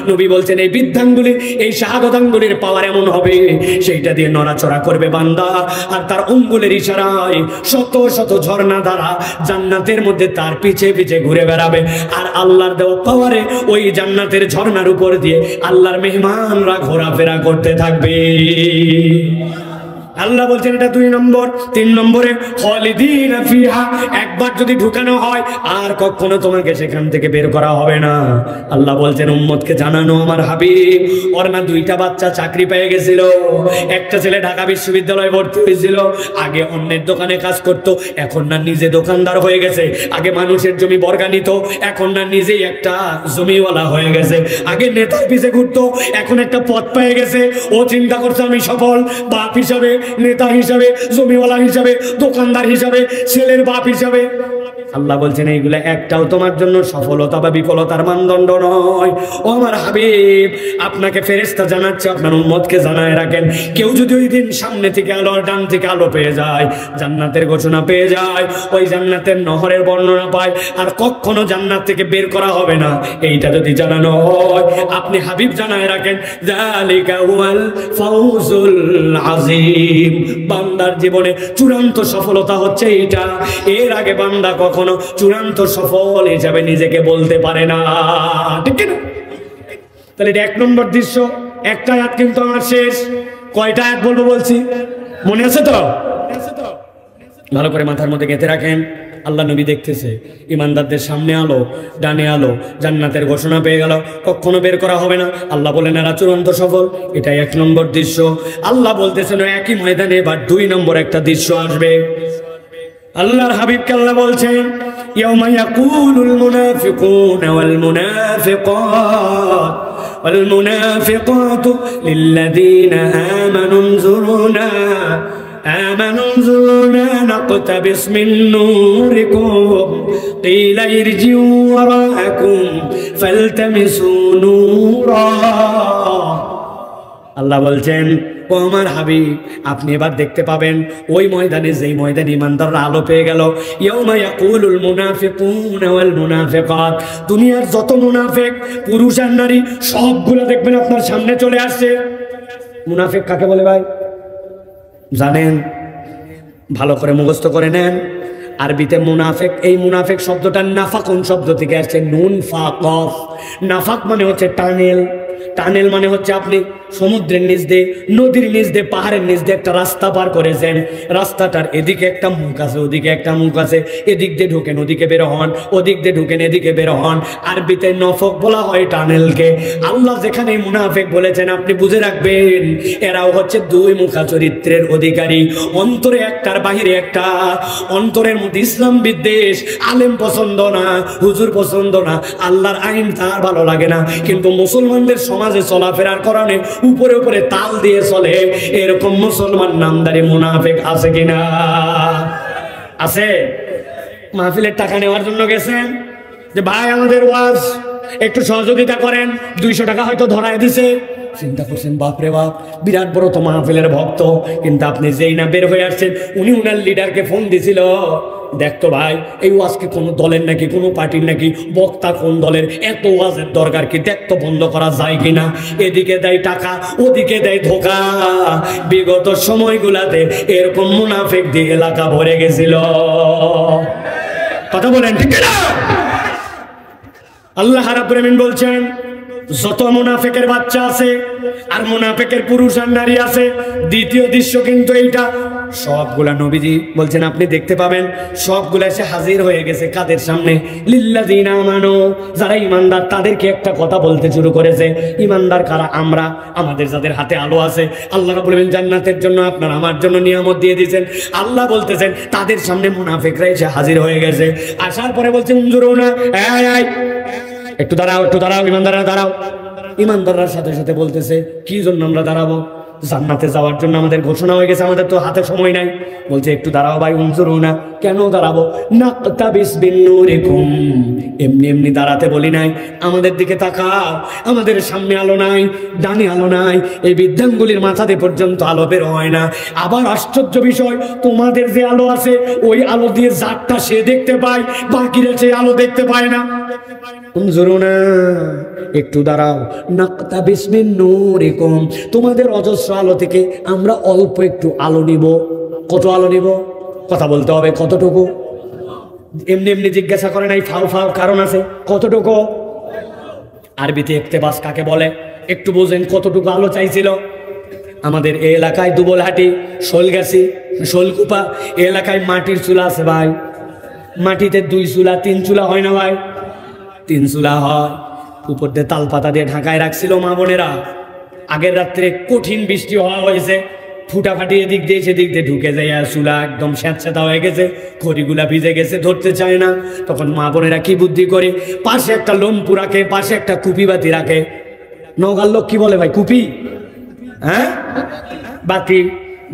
নবী বলছেন এই বৃদ্ধাঙ্গুলি, এই শাহাদাত আঙ্গুলের পাওয়ার এমন হবে, সেইটা দিয়ে নড়াচড়া করবে বান্দা, আর তার আঙ্গুলের ইশারায় শত শত ঝর্ণা দ্বারা জান্নাতের মধ্যে তার পিছে পিছে ঘুরে বেড়াবে। আর আল্লাহর দেওয়া পাওয়ারে ওই জান্নাতের ঝর্ণার উপর দিয়ে আল্লাহর মেহমানরা ঘোরাফেরা করতে থাকবে। আল্লাহ বলছেন এটা 2 নম্বর। 3 নম্বরে খালিদিনা ফিহা, একবার যদি ঢুকানো হয় আর কখনো তোমাকে সেখান থেকে বের করা হবে না। আল্লাহ বলছেন উম্মতকে জানানো আমার হাবিব, ওর না 2টা বাচ্চা চাকরি পেয়ে গেছিল। একটা ছেলে ঢাকা বিশ্ববিদ্যালয়ে ভর্তি হয়েছিল, আগে অন্যের দোকানে কাজ করত, এখন না নিজে দোকানদার হয়ে গেছে। আগে মানুষের জমি বর্গা নিত, এখন না নিজেই একটা জমিওয়ালা হয়ে গেছে। আগে নেতার পিছে ঘুরতো, এখন একটা পদ পেয়ে গেছে। ও চিন্তা করছে আমি সফল, বাপ হিসাবে, নেতা হিসাবে, জমিওয়ালা হিসাবে, দোকানদার হিসাবে, ছেলের বাপ হিসাবে। আল্লাহ বলছেন এইগুলা একটাও তোমার জন্য সফলতা বা বিফলতার মানদণ্ড নয়। ও আমার হাবিব, আপনাকে ফেরেশতা জানাচ্ছে, আপনার উম্মতকে জানায় রাখেন, কেউ যদি ওই দিন সামনে থেকে আলো আর ডান থেকে আলো পেয়ে যায়, জান্নাতের ঘোষণা পেয়ে যায়, ওই জান্নাতের নহরের বর্ণনা পায়, আর কখনো জান্নাত থেকে বের করা হবে না, এইটা যদি জানানো হয়, আপনি হাবিব জানায় রাখেন, যালিকা হুয়াল ফাউজুল আযীম, বান্দার জীবনে চূড়ান্ত সফলতা হচ্ছে এইটা। এর আগে বান্দা কখনো চূড়ান্ত সফল হিসাবে নিজেকে বলতে পারে না, ঠিক না? তাহলে এটা 1 নম্বর দৃশ্য। একটা আয়াত কিন্তু আমার শেষ। কয়টা আয়াত বলবো বলছি, মনে আছে তো? ভালো করে মাথার মধ্যে গেঁথে রাখেন। আল্লাহ নবী দেখতেছে ইমানদারদের সামনে আলো, ডানে আলো, জান্নাতের ঘোষণা পেয়ে গেল, কখনো বের করা হবে না। আল্লাহ বলেন এরা চূড়ান্ত সফল, এটাই 1 নম্বর দৃশ্য। আল্লাহ বলতেছেন একই ময়দানে এবার 2 নম্বর একটা দৃশ্য আসবে। আল্লাহর হাবিবকে আল্লাহ বলছেন ইয়াউমা ইয়াকুলুল মুনাফিকুনা ওয়াল মুনাফিকাত ওয়াল মুনাফিকাতু লিল্লাযীনা আমানু انظُرُونَا نقتبس من نوركم قيل ارجعوا وراءكم فالتمسوا نورا। আল্লাহ বলছেন ও আমার হাবিব, আপনি এবার দেখতে পাবেন ওই ময়দানে, যেই ময়দানে ইমানদাররা আলো পেয়ে গেল, ইয়াউমা ইয়াকুলুল মুনাফিকুনা ওয়াল মুনাফিকাত, দুনিয়ার যত মুনাফিক পুরুষ আর নারী সবগুলো দেখবেন আপনার সামনে চলে আসছে। মুনাফিক কাকে বলে ভাই জানেন? ভালো করে মুখস্থ করে নেন। আরবিতে মুনাফিক, এই মুনাফিক শব্দটা নাফাকুন শব্দ থেকে আসছে, নুন ফা কফ। নাফাক মানে হচ্ছে টানেল, টানেল মানে হচ্ছে আপনি সমুদ্রের নিচ দিয়ে, নদীর নিচ দিয়ে, পাহাড়ের নিচ দিয়ে একটা রাস্তা পার করেছেন, রাস্তাটার এদিকে একটা মুখ আছে, ওদিকে একটা মুখ আছে, এদিক দিয়ে ঢুকেন ওদিকে বের হন, ওদিক দিয়ে ঢুকেন এদিকে বের হন। আরবিতে নফক বলা হয় টানেলকে। আল্লাহ যেখানে মুনাফিক বলেছেন আপনি বুঝে রাখবেন এরাও হচ্ছে 2 মুখা চরিত্রের অধিকারী। অন্তরে একটার বাহিরে একটা। অন্তরের মধ্যে ইসলাম বিদ্বেষ, আলেম পছন্দ না, হুজুর পছন্দ না, আল্লাহর আইন তার ভালো লাগে না, কিন্তু মুসলমানদের সমাজে চলাফেরার কারণে উপরে উপরে তাল দিয়ে চলে, এরকম মুসলমান নামদারি মুনাফিক আছে কিনা? আছে। মাহফিলের টাকা নেওয়ার জন্য গেছেন যে ভাই আমাদের ওয়াজ একটু সহযোগিতা করেন, 200 টাকা হয়তো ধরায় দিছে। চিন্তা করছেন বাপরে বাপ, বিরাট বড় তো মাহফিলের ভক্ত, কিন্তু আপনি যেই না বের হয়ে আসছেন, উনি উনার লিডারকে ফোন দিছিল, দেখতো ভাই এই ওয়াজকে কোনো দলের নাকি, কোনো পার্টির নাকি, বক্তা কোন দলের, এত ওয়াজের দরকার কি, দেখতো বন্ধ করা যায় কিনা। এদিকে দেয় টাকা, ওদিকে দেয় ধোকা। বিগত সময়গুলাতে এরকম মুনাফিক দিয়ে এলাকা ভরে গেছিল। কথা বলেন ঠিক না? আল্লাহ রাব্বুল আমিন বলছেন যত মুনাফিকের বাচ্চা আছে আর মুনাফিকের পুরুষ আর নারী আছে, দ্বিতীয় দৃশ্য কিন্তু এইটা। সবগুলা নবীজি বলছেন আপনি দেখতে পাবেন, সবগুলা এসে হাজির হয়ে গেছে কাদের সামনে? লিল্লাযিনা আমানু, যারা ইমানদার তাদেরকে একটা কথা বলতে শুরু করেছে। ইমানদার কারা? আমরা, আমাদের যাদের হাতে আলো আছে। আল্লাহ রাব্বুল আমিন জান্নাতের জন্য আপনার আমার জন্য নিয়ামত দিয়ে দিয়েছেন। আল্লাহ বলতেছেন তাদের সামনে মুনাফিকরা এসে হাজির হয়ে গেছে। আসার পরে বলছেন উনজুরুনা, একটু দাঁড়াও, একটু দাঁড়াও, ইমানদাররা দাঁড়াও। ইমানদাররা সাথে সাথে বলতেছে কি জন্য আমরা দাঁড়াবো? জান্নাতে যাওয়ার জন্য আমাদের ঘোষণা হয়ে গেছে, আমাদের তো হাতে সময় নাই। বলছে একটু দাঁড়াও ভাই, উনজুরুনা। কেন দাঁড়াবো? নাকতাবিস বিন নূরিকুম, এমনি এমনি দাঁড়াতে বলি নাই, আমাদের দিকে তাকাও। আমাদের সামনে আলো নাই, ডানে আলো নাই, এই বিদ্যাঙ্গুলির মাথাতে পর্যন্ত আলো বের হয় না। আবার আশ্চর্য বিষয়, তোমাদের যে আলো আছে ওই আলো দিয়ে জাতটা সে দেখতে পায়, বাকিরা সে আলো দেখতে পায় না। উনজুরুনা, একটু দাঁড়াও। নাকতাবিস মিন নূরিকুম, তোমাদের অজস্র আলো থেকে আমরা অল্প একটু আলো নিব। কত আলো নিব? কথা বলতে হবে, কতটুকু? এমনি এমনি জিজ্ঞাসা করে নাই, ফাও ফাও কারণ আছে। কতটুকু? আরবিতে ইক্তেবাস কাকে বলে একটু বোঝেন। কতটুকু আলো চাইছিল? আমাদের এই এলাকায় দুবলহাটি, শোলগাছি, শোলকুপা এলাকায় মাটির চুলা আছে ভাই। মাটিতে 2 চুলা 3 চুলা হয় না ভাই? 3 চুলা হয়। উপর দিয়ে তালপাতা দিয়ে ঢাকায় রাখছিল মা বোনেরা। আগের রাত্রে কঠিন বৃষ্টি হওয়া হয়েছে, ফুটাফাটি এদিক দিয়ে সেদিক দিয়ে ঢুকে যায়, আর চুলা একদম স্যাঁতস্যাঁতা হয়ে গেছে, খড়িগুলা ভিজে গেছে, ধরতে চায় না। তখন মা বোনেরা কি বুদ্ধি করে, পাশে একটা লম্পু রাখে, পাশে একটা কুপি বাতি রাখে। নওগাঁর লোক কি বলে ভাই? কুপি, হ্যাঁ, বাতি।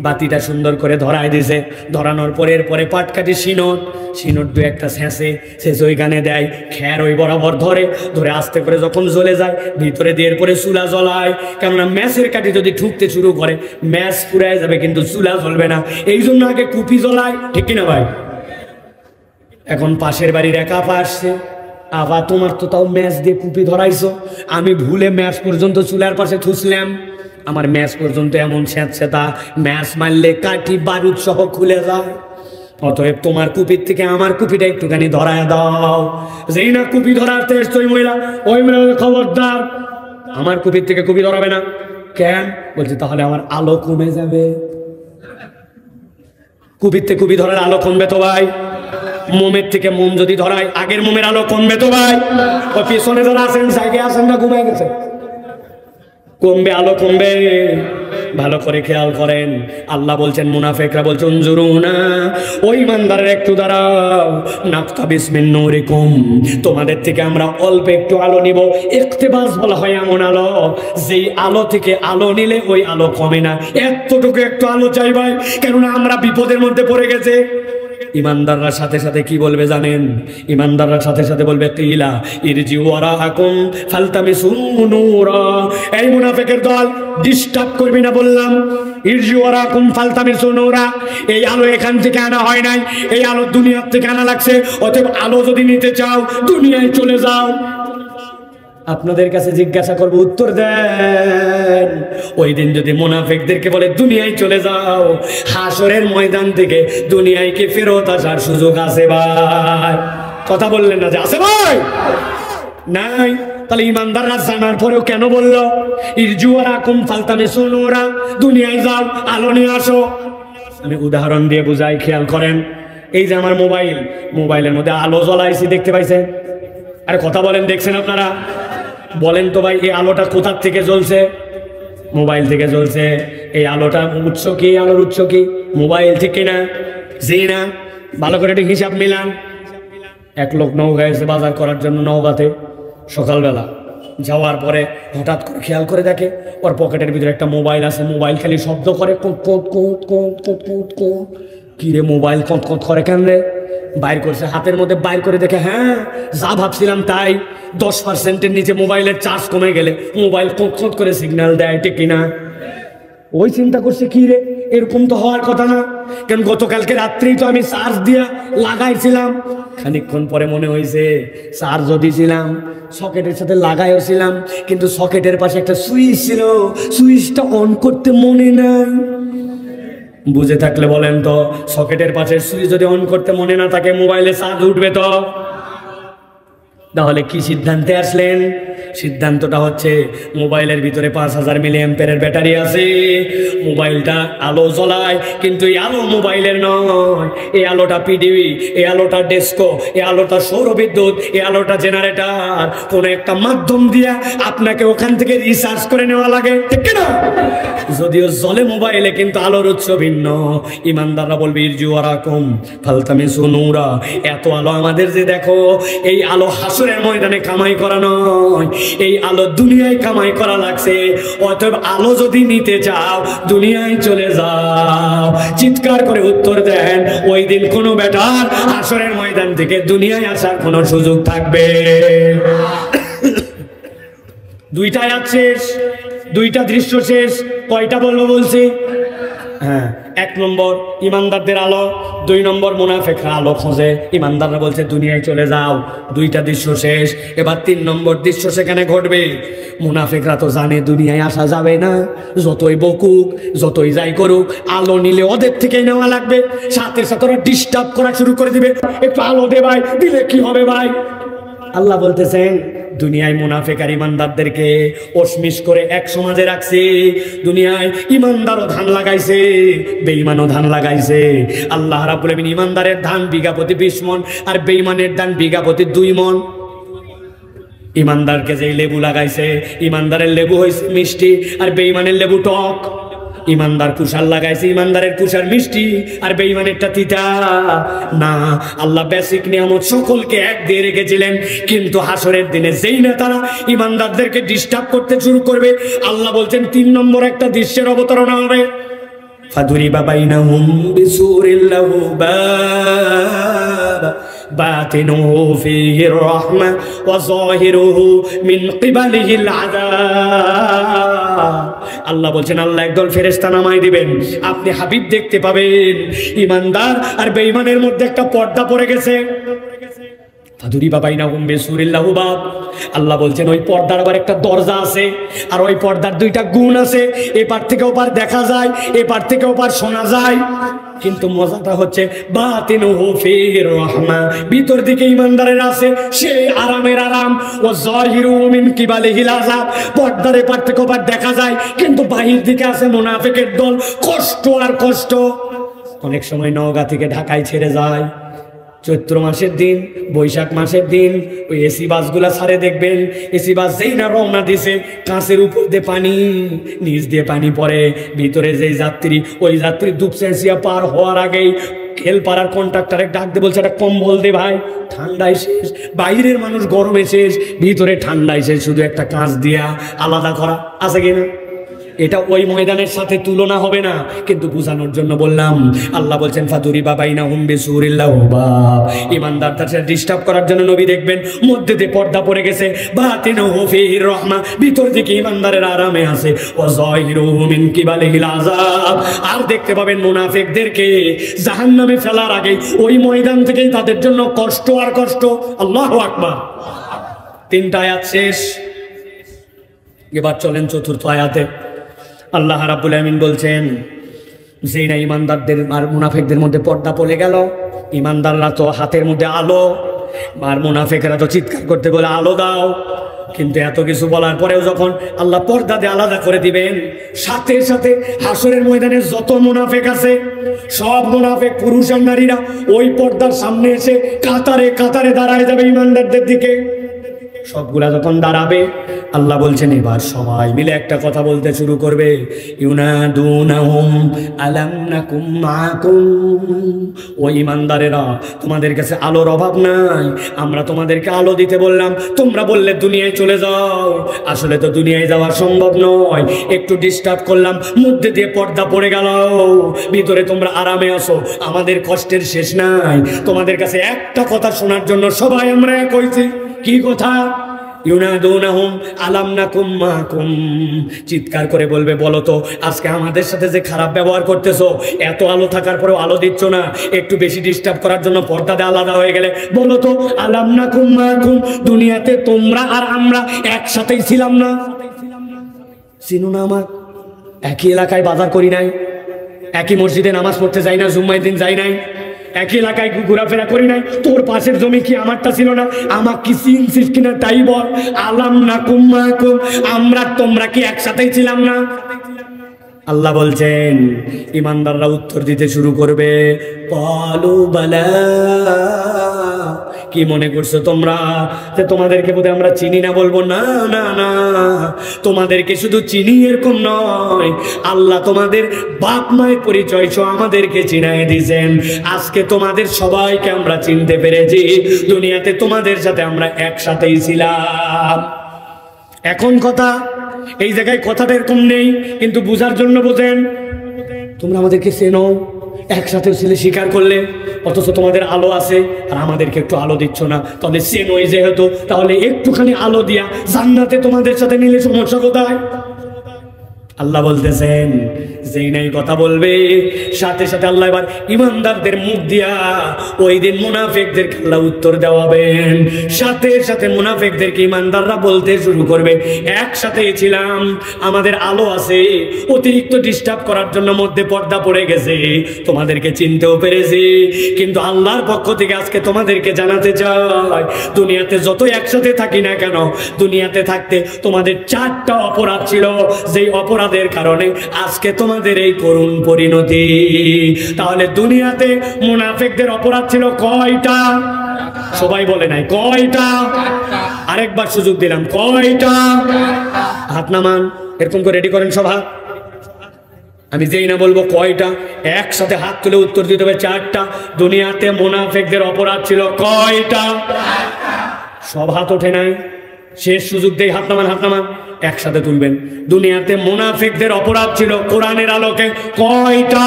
বাতিটা সুন্দর করে ধরায় দিছে। ধরানোর পরে এরপরে পাটকাঠি সিনট, সিনট 2-1টা ছেঁচে ওইখানে দেয়, খ্যার ওই বরাবর ধরে আস্তে করে যখন জ্বলে যায় ভিতরে দিয়ে এরপরে চুলা জ্বলায়। কেননা ম্যাচের কাঠি যদি ঠুকতে শুরু করে ম্যাচ পুড়ায় যাবে, কিন্তু চুলা জ্বলবে না, এই জন্য আগে কুপি জ্বলায়। ঠিক কিনা ভাই? এখন পাশের বাড়ির এক আপা আসছে, আপা তোমার তো তাও ম্যাচ দিয়ে কুপি ধরাইছো, আমি ভুলে ম্যাচ পর্যন্ত চুলার পাশে ঠুসলাম, আমার ম্যাচ পর্যন্ত এমন স্যাঁতস্যাঁতা, ম্যাচ মারলে কাঠি বারুদ সহ খুলে যায়। অতএব তোমার কুপির থেকে আমার কুপিটা একটুখানি ধরায় দাও। যেই না কুপি ধরাতে এসছো ওই মহিলা, খবরদার, আমার কুপির থেকে কুপি ধরাবে না। কেন? বলছে তাহলে আমার আলো কমে যাবে। কুপির থেকে কুপি ধরার আলো কমবে তো ভাই? মোমের থেকে মোম যদি ধরায় আগের মোমের আলো কমবে তো ভাই? ওই পিছনে যারা আছেন সাইকে আছেন না, ঘুমায় গেছে, কমবে, আলো কমবে। ভালো করে খেয়াল করেন, আল্লাহ বলছেন, মুনাফিকরা বলছে উনজুরুনা, ওই ইমানদারের একটু দাঁড়াও। নাকতাবিস মিন নূরিকুম, তোমাদের থেকে আমরা অল্প একটু আলো নিব। ইক্তেবাস বলা হয় এমন আলো যেই আলো থেকে আলো নিলে ওই আলো কমে না, এতটুকু একটু আলো চাই ভাই, কেননা আমরা বিপদের মধ্যে পড়ে গেছে। ইমানদাররা সাথে সাথে কি বলবে জানেন? ইমানদাররা সাথে সাথে বলবে, কিলা ইরজি ওয়ারাকুম ফালতামিসু নূরা। এই মুনাফিকের দল, ডিস্টার্ব করবি না বললাম। ইরজি ওয়ারাকুম ফালতামিসু নূরা, এই আলো এখান থেকে আনা হয় নাই, এই আলো দুনিয়ার থেকে আনা লাগছে। অতএব আলো যদি নিতে চাও দুনিয়ায় চলে যাও। আপনাদের কাছে জিজ্ঞাসা করবো, উত্তর দেন। ওই দিন যদি মুনাফিকদেরকে বলে দুনিয়ায় চলে যাও, হাসরের ময়দান থেকে দুনিয়ায় কি ফেরত আসার সুযোগ আছে ভাই? কথা বললেন না যে আছে ভাই? নাই। তাহলে ইমানদাররা জানার পরেও কেন বললো ইরজুয়ারাকুম ফালতামিসু নূরা, দুনিয়ায় যাও, আলো নিয়ে আসো? আমি উদাহরণ দিয়ে বুঝাই, খেয়াল করেন। এই যে আমার মোবাইলের মধ্যে আলো জ্বলাইছি, দেখতে পাইছেন? আরে কথা বলেন, দেখছেন আপনারা? বলেন তো ভাই, এই আলোটা কোথার থেকে জ্বলছে? মোবাইল থেকে জ্বলছে। এই আলোটা উৎস কি? আলোর উৎস কি? মোবাইল, ঠিক কিনা? জি না? ভালো করে একটু হিসাব মিলান। এক লোক নৌকা এসে বাজার করার জন্য নৌকাতে সকালবেলা যাওয়ার পরে হঠাৎ করে খেয়াল করে দেখে ওর পকেটের ভিতরে একটা মোবাইল আছে। মোবাইল খালি শব্দ করে, কোট কোট কোট কোট কোট কোট কোট। কি রে, মোবাইল কোট কোট করে কেন রে? বাইর করছে, হাতের মধ্যে বাইর করে দেখে, হ্যাঁ যা ভাবছিলাম তাই, 10%-এর নিচে মোবাইলের চার্জ কমে গেলে মোবাইল কোট কোট করে সিগন্যাল দেয়, ঠিক কিনা? ওই চিন্তা করছে, কি রে, এরকম তো হওয়ার কথা না, কারণ গতকালকে রাত্রেই তো আমি চার্জ দিয়া লাগাইছিলাম। খানিকক্ষণ পরে মনে হয়েছে চার্জও দিয়েছিলাম, সকেটের সাথে লাগাইও ছিলাম, কিন্তু সকেটের পাশে একটা সুইচ ছিল, সুইচটা অন করতে মনে নাই। বুঝে থাকলে বলেন তো, সকেটের পাশে সুইচ যদি অন করতে মনে না থাকে মোবাইলে চার্জ উঠবে তো? তাহলে কি সিদ্ধান্তে আসলেন? সিদ্ধান্তটা হচ্ছে মোবাইলের ভিতরে 5000 মিলিঅ্যাম্পিয়ারের ব্যাটারি আছে, মোবাইলটা আলো জ্বলায়, কিন্তু এই আলো মোবাইলের নয়, এই আলোটা পিডিবি, এই আলোটা ডেস্কো, এই আলোটা সৌরবিদ্যুৎ, এই আলোটা জেনারেটর, কোন একটা মাধ্যম দিয়ে আপনাকে ওখান থেকে রিচার্জ করে নেওয়া লাগে, ঠিক না? যদিও জ্বলে মোবাইলে, কিন্তু আলোর উৎস ভিন্ন। ইমানদাররা বলবে ইরজুয়ারাকুম ফালতামিসু নূরা, এত আলো আমাদের যে দেখো, এই আলো হাসরের ময়দানে কামাই করা নয়, এই আলো দুনিয়ায় কামাই করা লাগছে, অতএব আলো যদি নিতে চাও দুনিয়ায় চলে যাও। চিৎকার করে উত্তর দেন, ওই দিন কোনো বেটার হাসরের ময়দান থেকে দুনিয়ায় আসার কোনো সুযোগ থাকবে? দুইটা আয়াত শেষ, দুইটা দৃশ্য শেষ, কয়টা বলবো বলছি? হ্যাঁ, এক নম্বর ইমানদারদের আলো, দুই নম্বর মুনাফিকরা আলো খোঁজে, ইমানদাররা বলছে দুনিয়ায় চলে যাও। দুইটা দৃশ্য শেষ, এবার তিন নম্বর দৃশ্য সেখানে ঘটবে। মুনাফিকরা তো জানে দুনিয়ায় আসা যাবে না, যতই বকুক যতই যাই করুক আলো নিলে ওদের থেকেই নেওয়া লাগবে। সাথে সাথে ওরা ডিস্টার্ব করা শুরু করে দিবে, একটু আলো দে ভাই, দিলে কি হবে ভাই? আল্লাহ বলতেছেন দুনিয়ায় মুনাফিক আর ইমানদারদেরকে ওসমিস করে এক সমাজে রাখছে। দুনিয়ায় ইমানদারও ধান লাগাইছে, বেঈমানও ধান লাগাইছে। আল্লাহ রাব্বুল আলামিন ইমানদারের ধান বিঘা প্রতি 20 মণ আর বেঈমানের ধান বিঘা প্রতি 2 মণ। ইমানদারকে যে লেবু লাগাইছে, ইমানদারের লেবু হয়েছে মিষ্টি আর বেঈমানের লেবু টক। ইমানদার কুশার লাগাইছে, ইমানদারের কুশার মিষ্টি আর বেঈমানেরটা তিতা। না, আল্লাহ বেসিক নিয়ামত সকলকে এক দিয়ে রেখেছিলেন, কিন্তু হাসরের দিনে যেই না তারা ইমানদারদেরকে ডিস্টার্ব করতে শুরু করবে, আল্লাহ বলছেন 3 নম্বর একটা দৃশ্যের অবতারণা হবে। ফাদুরিবা বাইনাহুম বিসুরিল লাহু বাব বাতিনুহু ফীহির রাহমা ওয়া যাহিরুহু মিন কিবালিহিল আযাব। আল্লাহ বলছেন আল্লাহ একদল ফেরেশতা নামায় দিবেন, আপনি হাবিব দেখতে পাবেন ইমানদার আর বেঈমানের মধ্যে একটা পর্দা পড়ে গেছে। ফাদুরিবা বাইনাহুম বিসুরিল লাহু বাব, আল্লাহ বলছেন ওই পর্দার আবার একটা দরজা আছে, আর ওই পর্দার দুইটা গুণ আছে, এপার থেকে ওপার দেখা যায়, এপার থেকে ওপার শোনা যায়। কিন্তু মজাটা হচ্ছে বাতিনুহু ফীহির রাহমা, ভিতর দিকে ইমানদারের আছে সে আরামের আরাম, ও যাহিরু মিন কিবালিহিল আযাব, পর্দার এপার থেকে ওপার দেখা যায়, কিন্তু বাহির দিকে আছে মুনাফিকের দল, কষ্ট আর কষ্ট। অনেক সময় নওগাঁ থেকে ঢাকায় ছেড়ে যায়, চৈত্র মাসের দিন, বৈশাখ মাসের দিন ওই এসি বাসগুলা ছাড়ে দেখবেন, এসি বাস যেই না রওনা দিছে কাঁচের উপর দিয়ে পানি, নিচ দিয়ে পানি পড়ে, ভিতরে যেই যাত্রী, ওই যাত্রী দুপসেন্সিয়া পার হওয়ার আগেই খেলপাড়ার কন্ট্রাক্টরে ডাক দিয়ে বলছে একটা কম্বল দে ভাই, ঠান্ডায় শেষ, বাইরের মানুষ গরমে শেষ, ভিতরে ঠান্ডায় শেষ, শুধু একটা কাঁচ দিয়া আলাদা করা আছে কিনা? এটা ওই ময়দানের সাথে তুলনা হবে না, কিন্তু বোঝানোর জন্য বললাম। আল্লাহ বলছেন ফাদুরিবা বাইনাহুম বিসুরিল লাহু বাব, ইমানদারদের সাথে ডিস্টার্ব করার জন্য নবী দেখবেন মধ্যে দিয়ে পর্দা পড়ে গেছে, বাতিনুহু ফীহির রাহমা, ভিতর দিকে ইমানদারের আরামে আছে, ওয়া যাহিরুহু মিন কিবালিহিল আযাব, আর দেখতে পাবেন মুনাফিকদেরকে জাহান্নামে ফেলার আগে ওই ময়দান থেকেই তাদের জন্য কষ্ট আর কষ্ট। আল্লাহু আকবার। 3টা আয়াত শেষ, এবার চলেন 4র্থ আয়াতে। আল্লাহ রাব্বুল আমিন বলছেন যেই না ইমানদারদের আর মুনাফিকদের মধ্যে পর্দা পড়ে গেল, ইমানদাররা তো হাতের মধ্যে আলো, আর মুনাফিকরা তো চিৎকার করতে বলে আলো দাও। কিন্তু এত কিছু বলার পরেও যখন আল্লাহ পর্দা দিয়ে আলাদা করে দিবেন, সাথে সাথে হাসরের ময়দানে যত মুনাফিক আছে সব মুনাফিক পুরুষ আর নারীরা ওই পর্দার সামনে এসে কাতারে কাতারে দাঁড়ায় যাবে ইমানদারদের দিকে। সবগুলা যখন দাঁড়াবে, আল্লাহ বলছেন এবার সবাই মিলে একটা কথা বলতে শুরু করবে, ইউনাদুনাহুম আলাম নাকুম মাকুম, ও ইমানদারেরা তোমাদের কাছে আলোর অভাব নাই, আমরা তোমাদেরকে আলো দিতে বললাম, তোমরা বললে দুনিয়ায় চলে যাও। আসলে তো দুনিয়ায় যাওয়া সম্ভব নয়, একটু ডিস্টার্ব করলাম, মধ্যে দিয়ে পর্দা পড়ে গেল, ভিতরে তোমরা আরামে আসো, আমাদের কষ্টের শেষ নাই। তোমাদের কাছে একটা কথা শোনার জন্য সবাই আমরা এক হইছি। কি কথা? ইউনাদুনাহুম আলাম নাকুম মাকুম, চিৎকার করে বলবে বলো তো আজকে আমাদের সাথে যে খারাপ ব্যবহার করতেছো, এত আলো থাকার পরেও আলো দিচ্ছ না, একটু বেশি ডিস্টার্ব করার জন্য পর্দাতে আলাদা হয়ে গেলে, বলো তো আলাম নাকুম মাকুম, দুনিয়াতে তোমরা আর আমরা একসাথেই ছিলাম না? চিনো না আমার? একই এলাকায় বাজার করি নাই, একই মসজিদে নামাজ পড়তে যাই না, জুম্মার দিন যাই নাই, একই এলাকায় ঘোরাফেরা করি নাই, তোর পাশের জমি কি আমারটা ছিল না? আমার কি চিনছিস কিনা তাই বল। আলাম নাকুম মাকুম, আমরা তোমরা কি একসাথেই ছিলাম না? আল্লাহ বলছেন ইমানদাররা উত্তর দিতে শুরু করবে, ক্বালু বালা, কি মনে করছো তোমরা যে তোমাদেরকে বোধহয় আমরা চিনি না? বলবো না না না, তোমাদেরকে শুধু চিনি এরকম নয়, আল্লাহ তোমাদের বাপ মায়ের পরিচয় সহ আমাদেরকে চিনাই দিয়েছেন। আজকে তোমাদের সবাইকে আমরা চিনতে পেরেছি, দুনিয়াতে তোমাদের সাথে আমরা একসাথেই ছিলাম। এখন কথা এই জায়গায় কথাটা এরকম নেই, কিন্তু বুঝার জন্য বোঝেন। তোমরা আমাদেরকে চেনো, একসাথে ছেলে স্বীকার করলে, অথচ তোমাদের আলো আছে আর আমাদেরকে একটু আলো দিচ্ছ না। তাহলে চেনোই যেহেতু, তাহলে একটুখানি আলো দিয়া জান্নাতে তোমাদের সাথে নিলে সমস্যা কোথায়? আল্লাহ বলতেছেন যেই নাই কথা বলবে, সাথে সাথে আল্লাহ এবার ইমানদারদের মুখ দিয়া ওই দিন মুনাফিকদেরকে আল্লাহ উত্তর দেওয়াবেন। সাথে সাথে মুনাফিকদেরকে ইমানদাররা বলতে শুরু করবে, একসাথে ছিলাম, আমাদের আলো আছে, অতিরিক্ত ডিস্টার্ব করার জন্য মধ্যে পর্দা পড়ে গেছে, তোমাদেরকে চিনতেও পেরেছি, কিন্তু আল্লাহর পক্ষ থেকে আজকে তোমাদেরকে জানাতে চাই, দুনিয়াতে যত একসাথে থাকি না কেন, দুনিয়াতে থাকতে তোমাদের 4টা অপরাধ ছিল, যেই অপরাধের কারণে আজকে তোমাদের এই করুণ পরিণতি। তাহলে দুনিয়াতে মুনাফিকদের অপরাধ ছিল কয়টা? সবাই বলে নাই কয়টা? আরেকবার সুযোগ দিলাম, কয়টা? হাত নামান, এরকম করে রেডি করেন সভা। আমি যেই না বলবো কয়টা, একসাথে হাত তুলে উত্তর দিতে হবে 4টা। দুনিয়াতে মুনাফিকদের অপরাধ ছিল কয়টা? সব হাত ওঠে নাই, শেষ সুযোগ দেই, হাত নামান, হাত নামান, একসাথে তুলবেন। দুনিয়াতে মুনাফিকদের অপরাধ ছিল কোরআনের আলোকে কয়টা?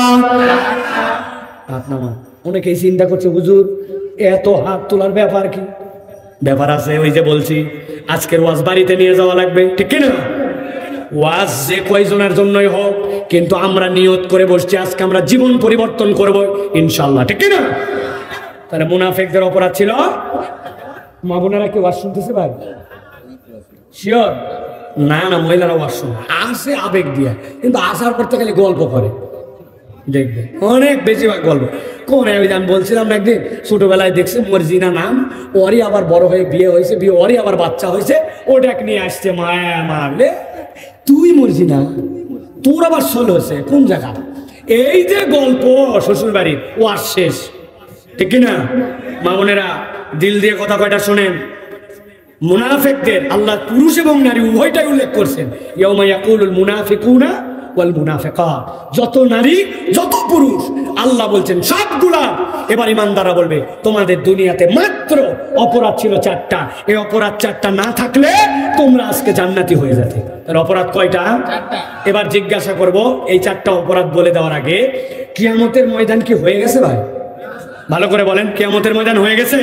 হাত নামান। অনেকেই চিন্তা করছে হুজুর এত হাত তোলার ব্যাপার কি? ব্যাপার আছে, ওই যে বলছি আজকের ওয়াজ বাড়িতে নিয়ে যাওয়া লাগবে, ঠিক কিনা? ওয়াজ যে কয়জনের জন্যই হোক, কিন্তু আমরা নিয়ত করে বসছি আজকে আমরা জীবন পরিবর্তন করব ইনশাআল্লাহ, ঠিক কিনা? তাহলে মুনাফিকদের অপরাধ ছিল, মা বোনেরা কি ওয়াজ শুনতেছে ভাই? শিওর? না না, মহিলারা ওয়াজ শুনে আসে আবেগ দিয়া, কিন্তু আসার পর তো খালি গল্প করে, দেখবে অনেক বেশিরভাগ গল্প। কোন আমি বলছিলাম না একদিন, ছোটবেলায় দেখছি মর্জিনা নাম, ওরই আবার বড় হয়ে বিয়ে হয়েছে, বিয়ে ওরই আবার বাচ্চা হয়েছে, ওটাকে নিয়ে আসছে মায়া মারলে, তুই মর্জিনা, তোর আবার ষোল হয়েছে কোন জায়গা? এই যে গল্প শ্বশুর বাড়ির ওয়াজ শেষ, ঠিক কিনা? মা বোনেরা দিল দিয়ে কথা কয়টা শোনেন। মুনাফিকদের আল্লাহ পুরুষ এবং নারী উভয়টাই উল্লেখ করছেন, ইয়াউমা ইয়াকুলুল মুনাফিকুনা ওয়াল মুনাফিকাত, যত নারী যত পুরুষ আল্লাহ বলছেন সবগুলা। এবার ইমানদাররা বলবে তোমাদের দুনিয়াতে মাত্র অপরাধ ছিল 4টা, এই অপরাধ 4টা না থাকলে তোমরা আজকে জান্নাতি হয়ে যেতে। তার অপরাধ কয়টা? 4টা। এবার জিজ্ঞাসা করব এই 4টা অপরাধ বলে দেওয়ার আগে, কিয়ামতের ময়দান কি হয়ে গেছে ভাই? ভালো করে বলেন, কিয়ামতের ময়দান হয়ে গেছে?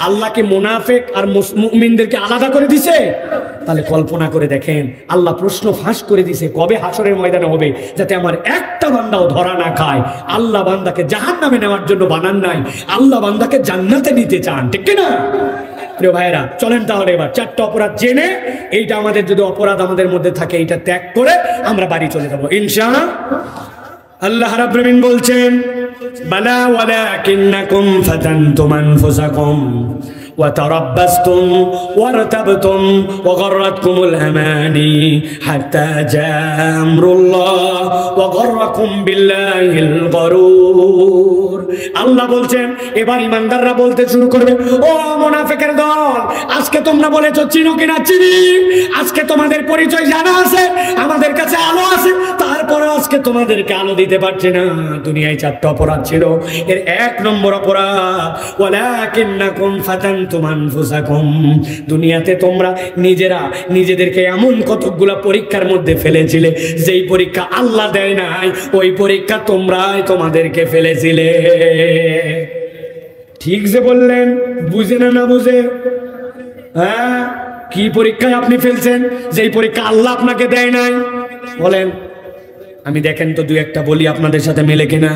আল্লাহ কি মুনাফিক আর মুমিনদেরকে আলাদা করে দিছে? তাহলে কল্পনা করে দেখেন, আল্লাহ প্রশ্ন ফাঁস করে দিছে কবে হাসরের ময়দানে হবে, যাতে আমার একটা বান্দাও ধরা না খায়। আল্লাহ বান্দাকে জাহান্নামে নেওয়ার জন্য বানান নাই, আল্লাহ বান্দাকে জান্নাতে নিতে চান, ঠিক না? প্রিয় ভাইয়েরা চলেন তাহলে এবার 4টা অপরাধ জেনে, এইটা আমাদের যদি অপরাধ আমাদের মধ্যে থাকে এইটা ত্যাগ করে আমরা বাড়ি চলে যাবো ইনশাআল্লাহ। আল্লাহ রাব্বুল আলামিন বলছেন, বালা ওয়ালাকিন্নাকুম ফাতানতুম আনফুসাকুম ওয়া তারাব্বাসতুম ওয়ারতাবতুম ওয়া গাররাতকুমুল আমানি হাত্তা জাআ আমরুল্লাহ ওয়া গাররাকুম বিল্লাহিল গরুর। আল্লাহ বলছেন এবার ইমানদাররা বলতে শুরু করবে, ও মুনাফিকের দল, আজকে তোমরা বলেছো চিনো কিনা? চিনি। আজকে তোমাদের পরিচয় জানা আছে, আমাদের কাছে আলো আছে, তারপরে আজকে তোমাদেরকে আলো দিতে পারছে না। দুনিয়ায় 4টা অপরাধ ছিল, এর 1 নম্বর অপরাধ ওয়ালাকিন্নাকুম ফাতানতুম আনফুসাকুম, দুনিয়াতে তোমরা নিজেদেরকে এমন কতগুলা পরীক্ষার মধ্যে ফেলেছিলে, যেই পরীক্ষা আল্লাহ দেয় নাই, ওই পরীক্ষা তোমরাই তোমাদেরকে ফেলেছিলে। ঠিক যে বললেন, বুঝে না বুঝে? হ্যাঁ, কি পরীক্ষায় আপনি ফেলছেন যেই পরীক্ষা আল্লাহ আপনাকে দেয় নাই? বলেন। আমি দেখেন তো 2-1টা বলি আপনাদের সাথে মেলে কিনা।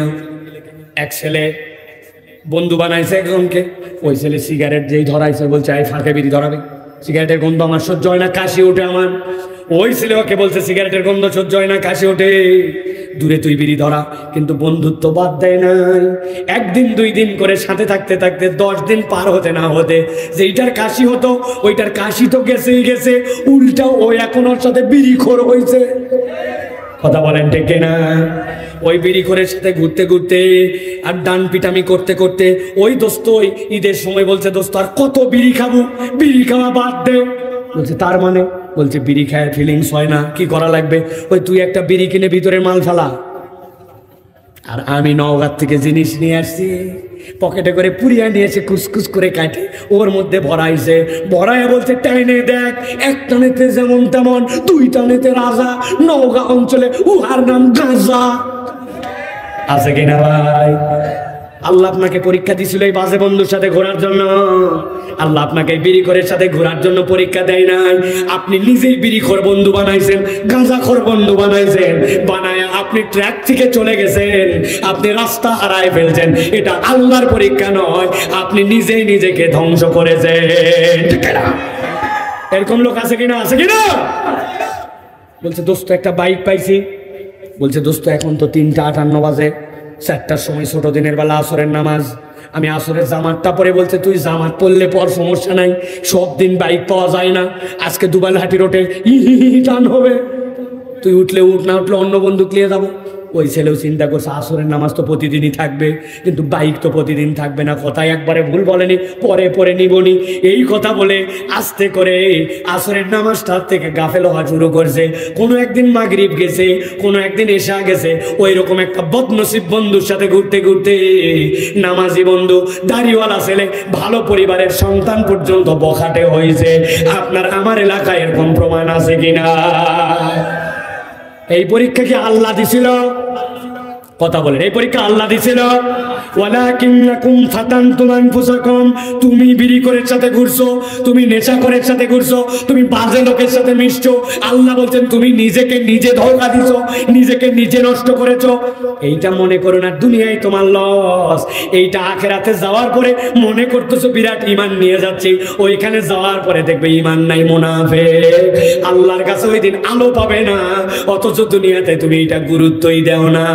এক ছেলে বন্ধু বানাইছে একজনকে, ওই ছেলে সিগারেট যেই ধরাইছে বলছে এই ফাঁকে বিড়ি ধরাবে, সিগারেটের গন্ধ আমার সহ্য হয় না, কাশি ওঠে আমার। ওই ছেলে ওকে বলছে সিগারেটের গন্ধ সহ্য হয় না, কাশি ওঠে, দূরে তুই বিড়ি ধরা, কিন্তু বন্ধুত্ব বাদ দেয় নাই। 1 দিন 2 দিন করে সাথে থাকতে থাকতে 10 দিন পার হতে না হতে যেইটার কাশি হতো ওইটার কাশি তো গেছেই গেছে, উল্টা ও এখন ওর সাথে বিড়িখোর হয়েছে। কথা বলেন ঠিক না? ওই বিড়িখোরের সাথে ঘুরতে ঘুরতে আর ডান পিটামি করতে করতে ওই দোস্ত ওই ঈদের সময় বলছে, দোস্ত আর কত বিড়ি খাবো, বিড়ি খাওয়া বাদ দে। বলছে তার মানে? বলছে বিড়ি খায় ফিলিংস হয় না, কি করা লাগবে? ওই তুই একটা বিড়ি কিনে ভিতরে মাল ফেলা, আর আমি নওগাঁ থেকে জিনিস নিয়ে আসছি, পকেটে করে পুরিয়া নিয়ে এসে কুসকুস করে কাটে ওর মধ্যে ভরাইছে, ভরাইয়া বলছে টাইনে দেখ, এক টানেতে যেমন তেমন, দুই টানেতে রাজা, নওগাঁ অঞ্চলে উহার নাম গাঁজা। আছে কিনা ভাই? আল্লাহ আপনাকে পরীক্ষা দিছিল এই বাজে বন্ধুর সাথে ঘোরার জন্য। আল্লাহ আপনাকে বিড়িখোরের সাথে ঘোরার জন্য পরীক্ষা দেয় নাই। আপনি নিজেই বিড়িখোর বন্ধু বানাইছেন, গাঁজাখোর বন্ধু বানাইছেন, বানায় আপনি ট্র্যাক থেকে চলে গেছেন, আপনি রাস্তা হারায় ফেলছেন। এটা আল্লাহর পরীক্ষা নয়, আপনি নিজেই নিজেকে ধ্বংস করেছেন। এরকম লোক আছে কিনা? আছে কিনা? বলছে দোস্ত একটা বাইক পাইছি। বলছে দোস্ত এখন তো 3:58 বাজে, 4টার সময় ছোট দিনের বেলা আসরের নামাজ, আমি আসরের জামাতটা পরে। বলছে তুই জামাত পড়লে পর সমস্যা নাই, সব দিন বাইক পাওয়া যায় না, আজকে দুবাইলহাটি রোডে টান হবে, তুই উঠলে উঠ, না উঠলে অন্য বন্ধু নিয়ে যাবো। ওই ছেলেও চিন্তা করছে আসরের নামাজ তো প্রতিদিনই থাকবে, কিন্তু বাইক তো প্রতিদিন থাকবে না, কথাই একবারে ভুল বলেনি, পরে পরে নিবনি। এই কথা বলে আস্তে করে আসরের নামাজটার থেকে গাফেল হওয়া শুরু করছে। কোনো একদিন মাগরিব গেছে, কোনো একদিন এশা গেছে, ওই রকম একটা বদনসিব বন্ধুর সাথে ঘুরতে ঘুরতে নামাজি বন্ধু, দাড়িওয়ালা ছেলে, ভালো পরিবারের সন্তান পর্যন্ত বখাটে হয়েছে। আপনার আমার এলাকায় এরকম প্রমাণ আছে কিনা? এই পরীক্ষা কি আল্লাহ দিছিল? কথা বলেন, এই পরীক্ষা আল্লাহ দিছিল? ওয়ালাকিন্নাকুম ফাতানতুম আনফুসাকুম, তুমি বিড়িখোরের সাথে ঘুরছো, তুমি নেশাখোরের সাথে ঘুরছো, তুমি বাজে লোকের সাথে মিশছো। আল্লাহ বলছেন তুমি নিজেকে নিজে ধোঁকা দিছো, নিজেকে নিজে নষ্ট করেছো। এইটা মনে করো না দুনিয়ায় তোমার লস, এইটা আখিরাতে যাওয়ার পরে মনে করতেছো বিরাট ঈমান নিয়ে যাচ্ছি, ওইখানে যাওয়ার পরে দেখবে ঈমান নাই, মুনাফিক। আল্লাহর কাছে ওই দিন আলো পাবে না, অথচ দুনিয়াতে তুমি এটা গুরুত্বই দাও না।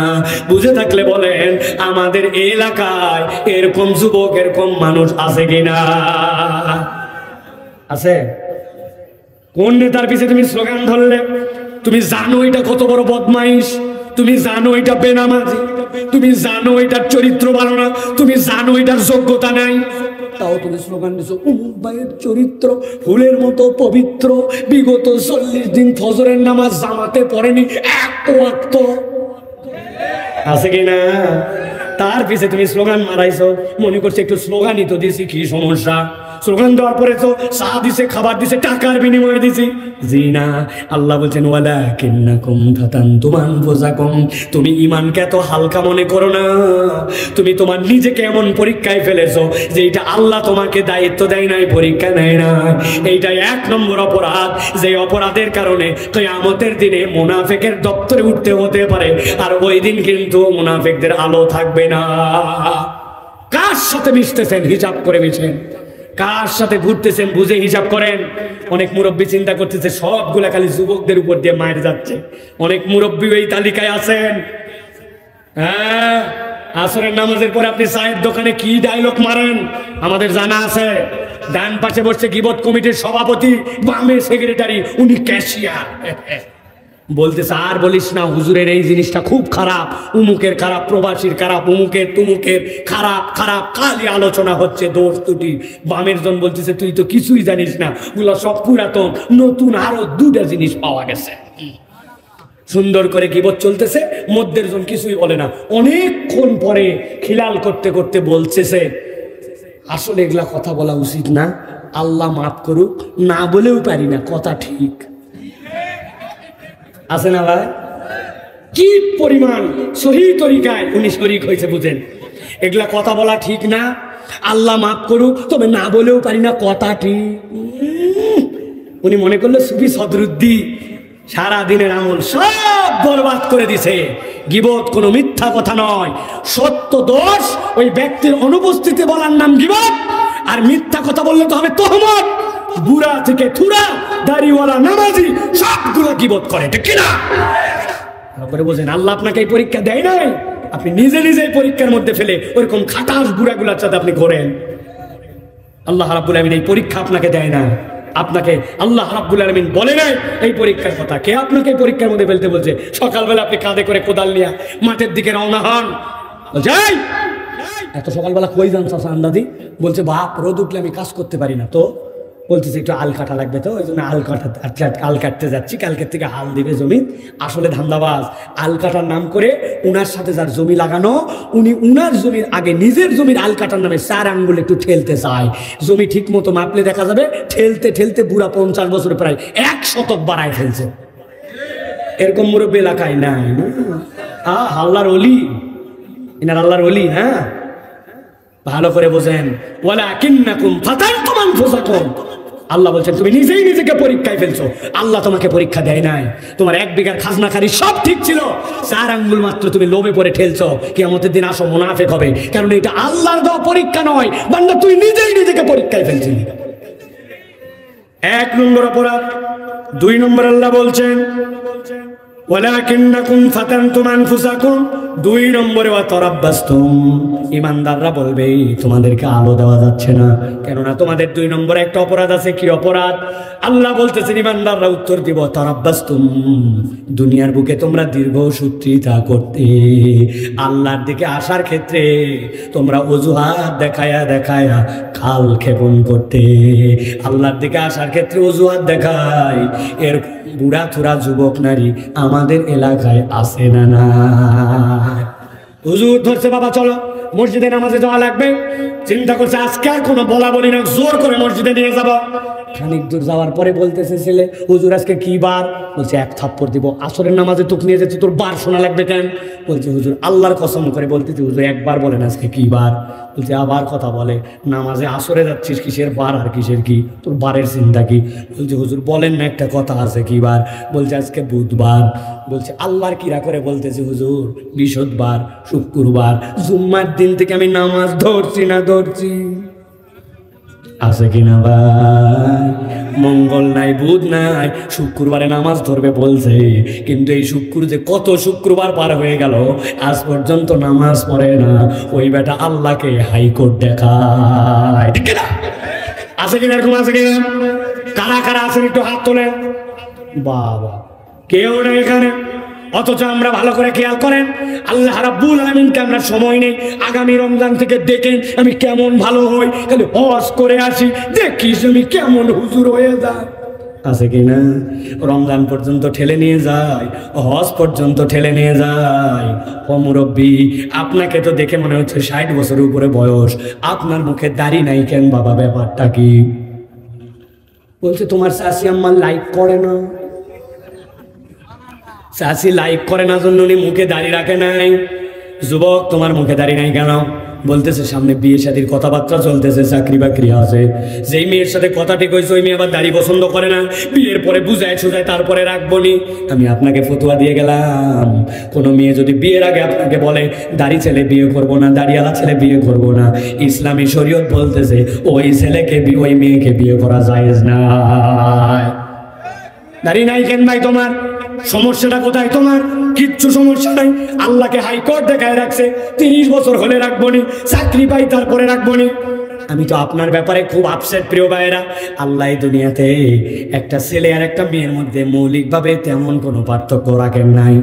বুঝে থাকলে বলেন আমাদের এলাকায় এরকম যুবক, এরকম মানুষ আছে কিনা? আছে? কোন নেতার পিছে তুমি স্লোগান ধরলে? তুমি জানো এটা কত বড় বদমাইশ, তুমি জানো এটা বেনামাজি, তুমি জানো এটার চরিত্র ভালো না, তুমি জানো এটার যোগ্যতা নাই, তাও তুমি স্লোগান দিছো অমুক ভাইয়ের চরিত্র ফুলের মতো পবিত্র, বিগত 40 দিন ফজরের নামাজ জামাতে পড়েনি এক ওয়াক্ত। আছে কিনা? তার পিছে তুমি স্লোগান মারাইছো, মনে করছে একটু স্লোগানই তো দিছি, কি সমস্যা? স্লোগান দেওয়ার পরে তো চা দিছে, খাবার দিছে, টাকার বিনিময়ে দিছি। জি না, আল্লাহ বলছেন ওয়ালাকিন্নাকুম ফাতানতুম আনফুসাকুম, তুমি ঈমানকে এত হালকা মনে করো না, তুমি তোমার নিজেকে এমন পরীক্ষায় ফেলেছো যে এটা আল্লাহ তোমাকে দায়িত্ব দেয় নাই, পরীক্ষা নেয় না। এইটাই 1 নম্বর অপরাধ, যে অপরাধের কারণে কিয়ামতের দিনে মুনাফিকের দপ্তরে উঠতে হতে পারে, আর ওই দিন কিন্তু মুনাফিকদের আলো থাকবে না। কার সাথে মিশতেছেন হিসাব করে মিশেন, কার সাথে ঘুরতেছেন বুঝে হিসাব করেন। অনেক মুরব্বী চিন্তা করতেছে সবগুলা খালি যুবকদের উপর দিয়ে মায়ের যাচ্ছে, অনেক মুরব্বী এই তালিকায় আছেন। হ্যাঁ, আসরের নামাজের পরে আপনি চায়ের দোকানে কি ডায়লগ মারেন আমাদের জানা আছে। ডান পাশে বসছে গীবত কমিটির সভাপতি, বামে সেক্রেটারি, উনি ক্যাশিয়ার। বলতেছে আর বলিস না, হুজুরের এই জিনিসটা খুব খারাপ, উমুকের খারাপ, প্রবাসীর খারাপ, উমুকের তুমুকের খারাপ খারাপ, খালি আলোচনা হচ্ছে দোষ ত্রুটি। বামের জন বলতেছে তুই তো কিছুই জানিস না, ওগুলো সব পুরাতন, নতুন আরো 2টা জিনিস পাওয়া গেছে। সুন্দর করে গীবত চলতেছে, মধ্যের জন কিছুই বলে না। অনেকক্ষণ পরে খিলাল করতে করতে বলতেছে আসলে এগুলা কথা বলা উচিত না, আল্লাহ মাফ করুক, না বলেও পারি না, কথা ঠিক আছে না ভাই? কি পরিমাণ সহি তরিকায় উনি শরীক হয়েছে বুঝেন। এগুলা কথা বলা ঠিক না, আল্লাহ মাফ করুক, তবে না বলেও পারি না, কথা ঠিক। উনি মনে করলো সুফি সদরুদ্দি সারা দিনের আমল সব বরবাদ করে দিছে। গীবত কোনো মিথ্যা কথা নয়, সত্য দোষ ওই ব্যক্তির অনুপস্থিতি বলার নাম গীবত, আর মিথ্যা কথা বললে তো হবে তহমত। বুড়া থেকে থুরা, দাড়িওয়ালা, নামাজি সবগুলো গীবত করে, ঠিক কিনা? তারপরে বোঝেন আল্লাহ আপনাকে এই পরীক্ষা দেয় নাই, আপনি নিজে নিজে পরীক্ষার মধ্যে ফেলে ওরকম খাটাস বুড়াগুলার সাথে আপনি ঘোরেন। আল্লাহ রাব্বুল আমিন এই পরীক্ষা আপনাকে দেয় না, আপনাকে আল্লাহ রাব্বুল আমিন বলে নাই এই পরীক্ষার কথা। কে আপনাকে এই পরীক্ষার মধ্যে ফেলতে বলছে? সকালবেলা আপনি কাঁধে করে কোদাল নিয়ে মাঠের দিকে রওনা হন, যাই এত সকালবেলা কই যান চাচা আন্দাজি? বলছে বাপ রোদ উঠলে আমি কাজ করতে পারি না। তো বলতেছে একটু আল কাটা লাগবে, তো ওই জন্য আল কাটতে যাচ্ছি, কালকের থেকে হাল দিবে জমি। আসলে ধান্দাবাজ, আল কাটার নাম করে উনার সাথে যার জমি লাগানো, উনি উনার জমির আগে নিজের জমির আল কাটার নামে 4 আঙ্গুল একটু ঠেলতে চায়। জমি ঠিক মতো মাপলে দেখা যাবে ঠেলতে ঠেলতে বুড়া 50 বছরে প্রায় 1 শতক বাড়ায় ফেলছে। এরকম মুরব্বী এলাকায় নাই না? আল্লাহর ওলি, ইনার আল্লাহর ওলি। হ্যাঁ, ভালো করে বোঝেন। ওয়ালাকিন্নাকুম ফাতানতুম আনফুসাকুম, আল্লাহ বলছেন তুমি নিজেই নিজেকে পরীক্ষায় ফেলছো। আল্লাহ তোমাকে পরীক্ষা দেয় নাই। তোমার 1 বিঘার খাজনাখারি সব ঠিক ছিল, 4 আঙ্গুল মাত্র তুমি লোভে পড়ে ঠেলছো। কিয়ামতের দিন আসো মুনাফিক হবে, কারণ এটা আল্লাহর দেওয়া পরীক্ষা নয় বান্দা, তুই নিজেই নিজেকে পরীক্ষায় ফেলছিলি। 1 নম্বর অপরাধ। 2 নম্বর আল্লাহ বলছেন ওয়ালাকিন্নাকুম ফাতানতুম আনফুসাকুম, 2 নম্বরে ওয়াতারাব্বাসতুম, ইমানদাররা বলবে তোমাদেরকে আলো দেওয়া যাচ্ছে না, কেননা তোমাদের 2 নম্বরে একটা অপরাধ আছে। কি অপরাধ? আল্লাহ বলতেছেন ইমানদাররা উত্তর দিব তারাব্বাসতুম, দুনিয়ার বুকে তোমরা দীর্ঘ সূত্রিতা করতে, আল্লাহর দিকে আসার ক্ষেত্রে তোমরা অজুহাত দেখায়া দেখায়া খাল ক্ষেপণ করতে। আল্লাহর দিকে আসার ক্ষেত্রে অজুহাত দেখায়, এর বুড়া থুরা যুবক নারী আমাদের এলাকায় আসে না? না, হুজুর ধরছে বাবা চলো মসজিদে নামাজে যাওয়া লাগবে, চিন্তা করছে আজকে আর কোনো বলা বলি না, জোর করে মসজিদে নিয়ে যাব। খানিক দূর যাওয়ার পরে বলতেছে ছেলে, হুজুর আজকে কি বার? বলছে 1 থাপ্পড় দিব। আসরের নামাজে তোকে নিয়ে যাচ্ছে, তোর বার শোনা লাগবে কেন? বলছে হুজুর আল্লাহর কসম করে বলতেছি হুজুর একবার বলেন আজকে কি বার? বলছে আবার কথা বলে, নামাজে আসরে যাচ্ছিস কিসের বার আর কিসের কি, তোর বারের চিন্তা কি? বলছে হুজুর বলেন না, একটা কথা আছে কি বার? বলছে আজকে বুধবার। বলছে আল্লাহর কিরা করে বলতেছি হুজুর বৃহস্পতিবার, শুক্রবার, জুম্মার দিন থেকে আমি নামাজ ধরছি না ধরছি। আছে কিনা ভাই? মঙ্গল নাই, বুধ নাই, শুক্রবারে নামাজ ধরবে বলছে, কিন্তু এই শুক্র যে কত শুক্রবার পার হয়ে গেল আজ পর্যন্ত নামাজ পড়ে না। ওই বেটা আল্লাহকে হাইকোর্ট দেখায়। ঠিক না? আছে কিনা? এরকম আছে কিনা? কারা কারা আছেন একটু হাত তোলেন। বাবা, কেউ না এখানে। অথচ আমরা ভালো করে খেয়াল করেন, আল্লাহ রাব্বুল আলামিনকে আমরা সময় নেই আগামী রমজান থেকে দেখেন আমি কেমন ভালো হই, খালি হজ করে আসি, দেখিস আমি কেমন হুজুর হয়ে যায়। আছে কিনা? রমজান পর্যন্ত ঠেলে নিয়ে যায়, হজ পর্যন্ত ঠেলে নিয়ে যায়। ও মুরব্বী, আপনাকে তো দেখে মনে হচ্ছে 60 বছরের উপরে বয়স, আপনার মুখে দাড়ি নাই কেন বাবা? ব্যাপারটা কি? বলছে তোমার শাশি আম্মা লাইক করে না। চাষি লাইক করে না জন্য উনি মুখে দাঁড়িয়ে রাখে নাই। যুবক তোমার মুখে দাঁড়িয়ে নাই কেন? বলতেছে সামনে বিয়ে শাদীর কথাবার্তা চলতেছে, চাকরি বাকরি আছে, যেই মেয়ের সাথে কথা ঠিক হয়েছে ওই মেয়ে আবার দাড়ি পছন্দ করে না, বিয়ের পরে বুঝায় সুজায় তারপরে রাখবো নি। আমি আপনাকে ফতুয়া দিয়ে গেলাম, কোনো মেয়ে যদি বিয়ের আগে আপনাকে বলে দাড়ি ছেলে বিয়ে করবো না, দাড়িওয়ালা ছেলে বিয়ে করবো না, ইসলামী শরীয়ত বলতেছে ওই ছেলেকে ওই মেয়েকে বিয়ে করা জায়েজ না। দাড়ি নাই কেন ভাই তোমার? সমস্যাটা কোথায় তোমার? কিচ্ছু সমস্যা নাই, আল্লাহকে হাইকোর্ট দেখায় রাখছে 30 বছর হলে রাখবো নি, চাকরি পাই তারপরে রাখবো নি। আমি তো আপনার ব্যাপারে খুব আপসেট প্রিয় ভাইয়েরা। আল্লাহ দুনিয়াতে একটা ছেলে আর একটা মেয়ের মধ্যে মৌলিকভাবে তেমন কোনো পার্থক্য রাখেন নাই।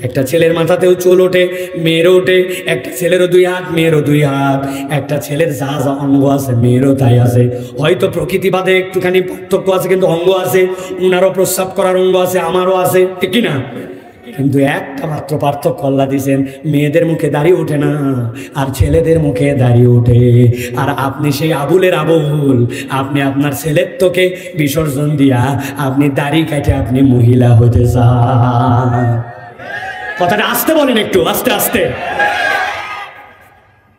একটা ছেলের মাথাতেও চুল ওঠে, মেয়েরও ওঠে, একটা ছেলেরও 2 হাত, মেয়েরও 2 হাত, একটা ছেলের যা যা অঙ্গ আছে মেয়েরও তাই আছে। হয়তো প্রকৃতিবাদে একটুখানি পার্থক্য আছে, কিন্তু অঙ্গ আছে, উনারও প্রস্রাব করার অঙ্গ আছে, আমারও আছে, ঠিক কিনা? কিন্তু একটা মাত্র পার্থক্য আল্লাহ দিয়েছেন, মেয়েদের মুখে দাঁড়িয়ে ওঠে না আর ছেলেদের মুখে দাঁড়িয়ে ওঠে। আর আপনি সেই আবুলের আবুল, আপনি আপনার ছেলের তোকে বিসর্জন দিয়া আপনি দাড়ি কাটে আপনি মহিলা হতে চান। কথাটা আস্তে বলেন, একটু আস্তে আস্তে।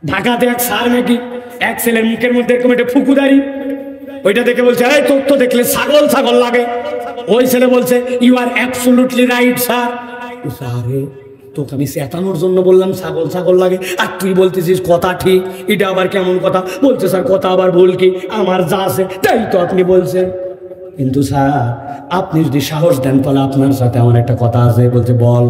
ঢাকাতে এক স্যার নাকি এক ছেলের মুখের মধ্যে এরকম একটা ফুকু দাড়ি, ওইটা দেখে বলছে এই তোর তো দেখলে ছাগল ছাগল লাগে। ওই ছেলে বলছে you are absolutely right sir. আরে তোকে আমি চেতানোর জন্য বললাম ছাগল ছাগল লাগে, আর তুই বলতেছিস কথা ঠিক, এটা আবার কেমন কথা? বলছে স্যার কথা আবার ভুল কি, আমার যা আছে তাই তো আপনি বলছেন। কিন্তু স্যার আপনি যদি সাহস দেন তাহলে আপনার সাথে আমার একটা কথা আছে। বলছে বল।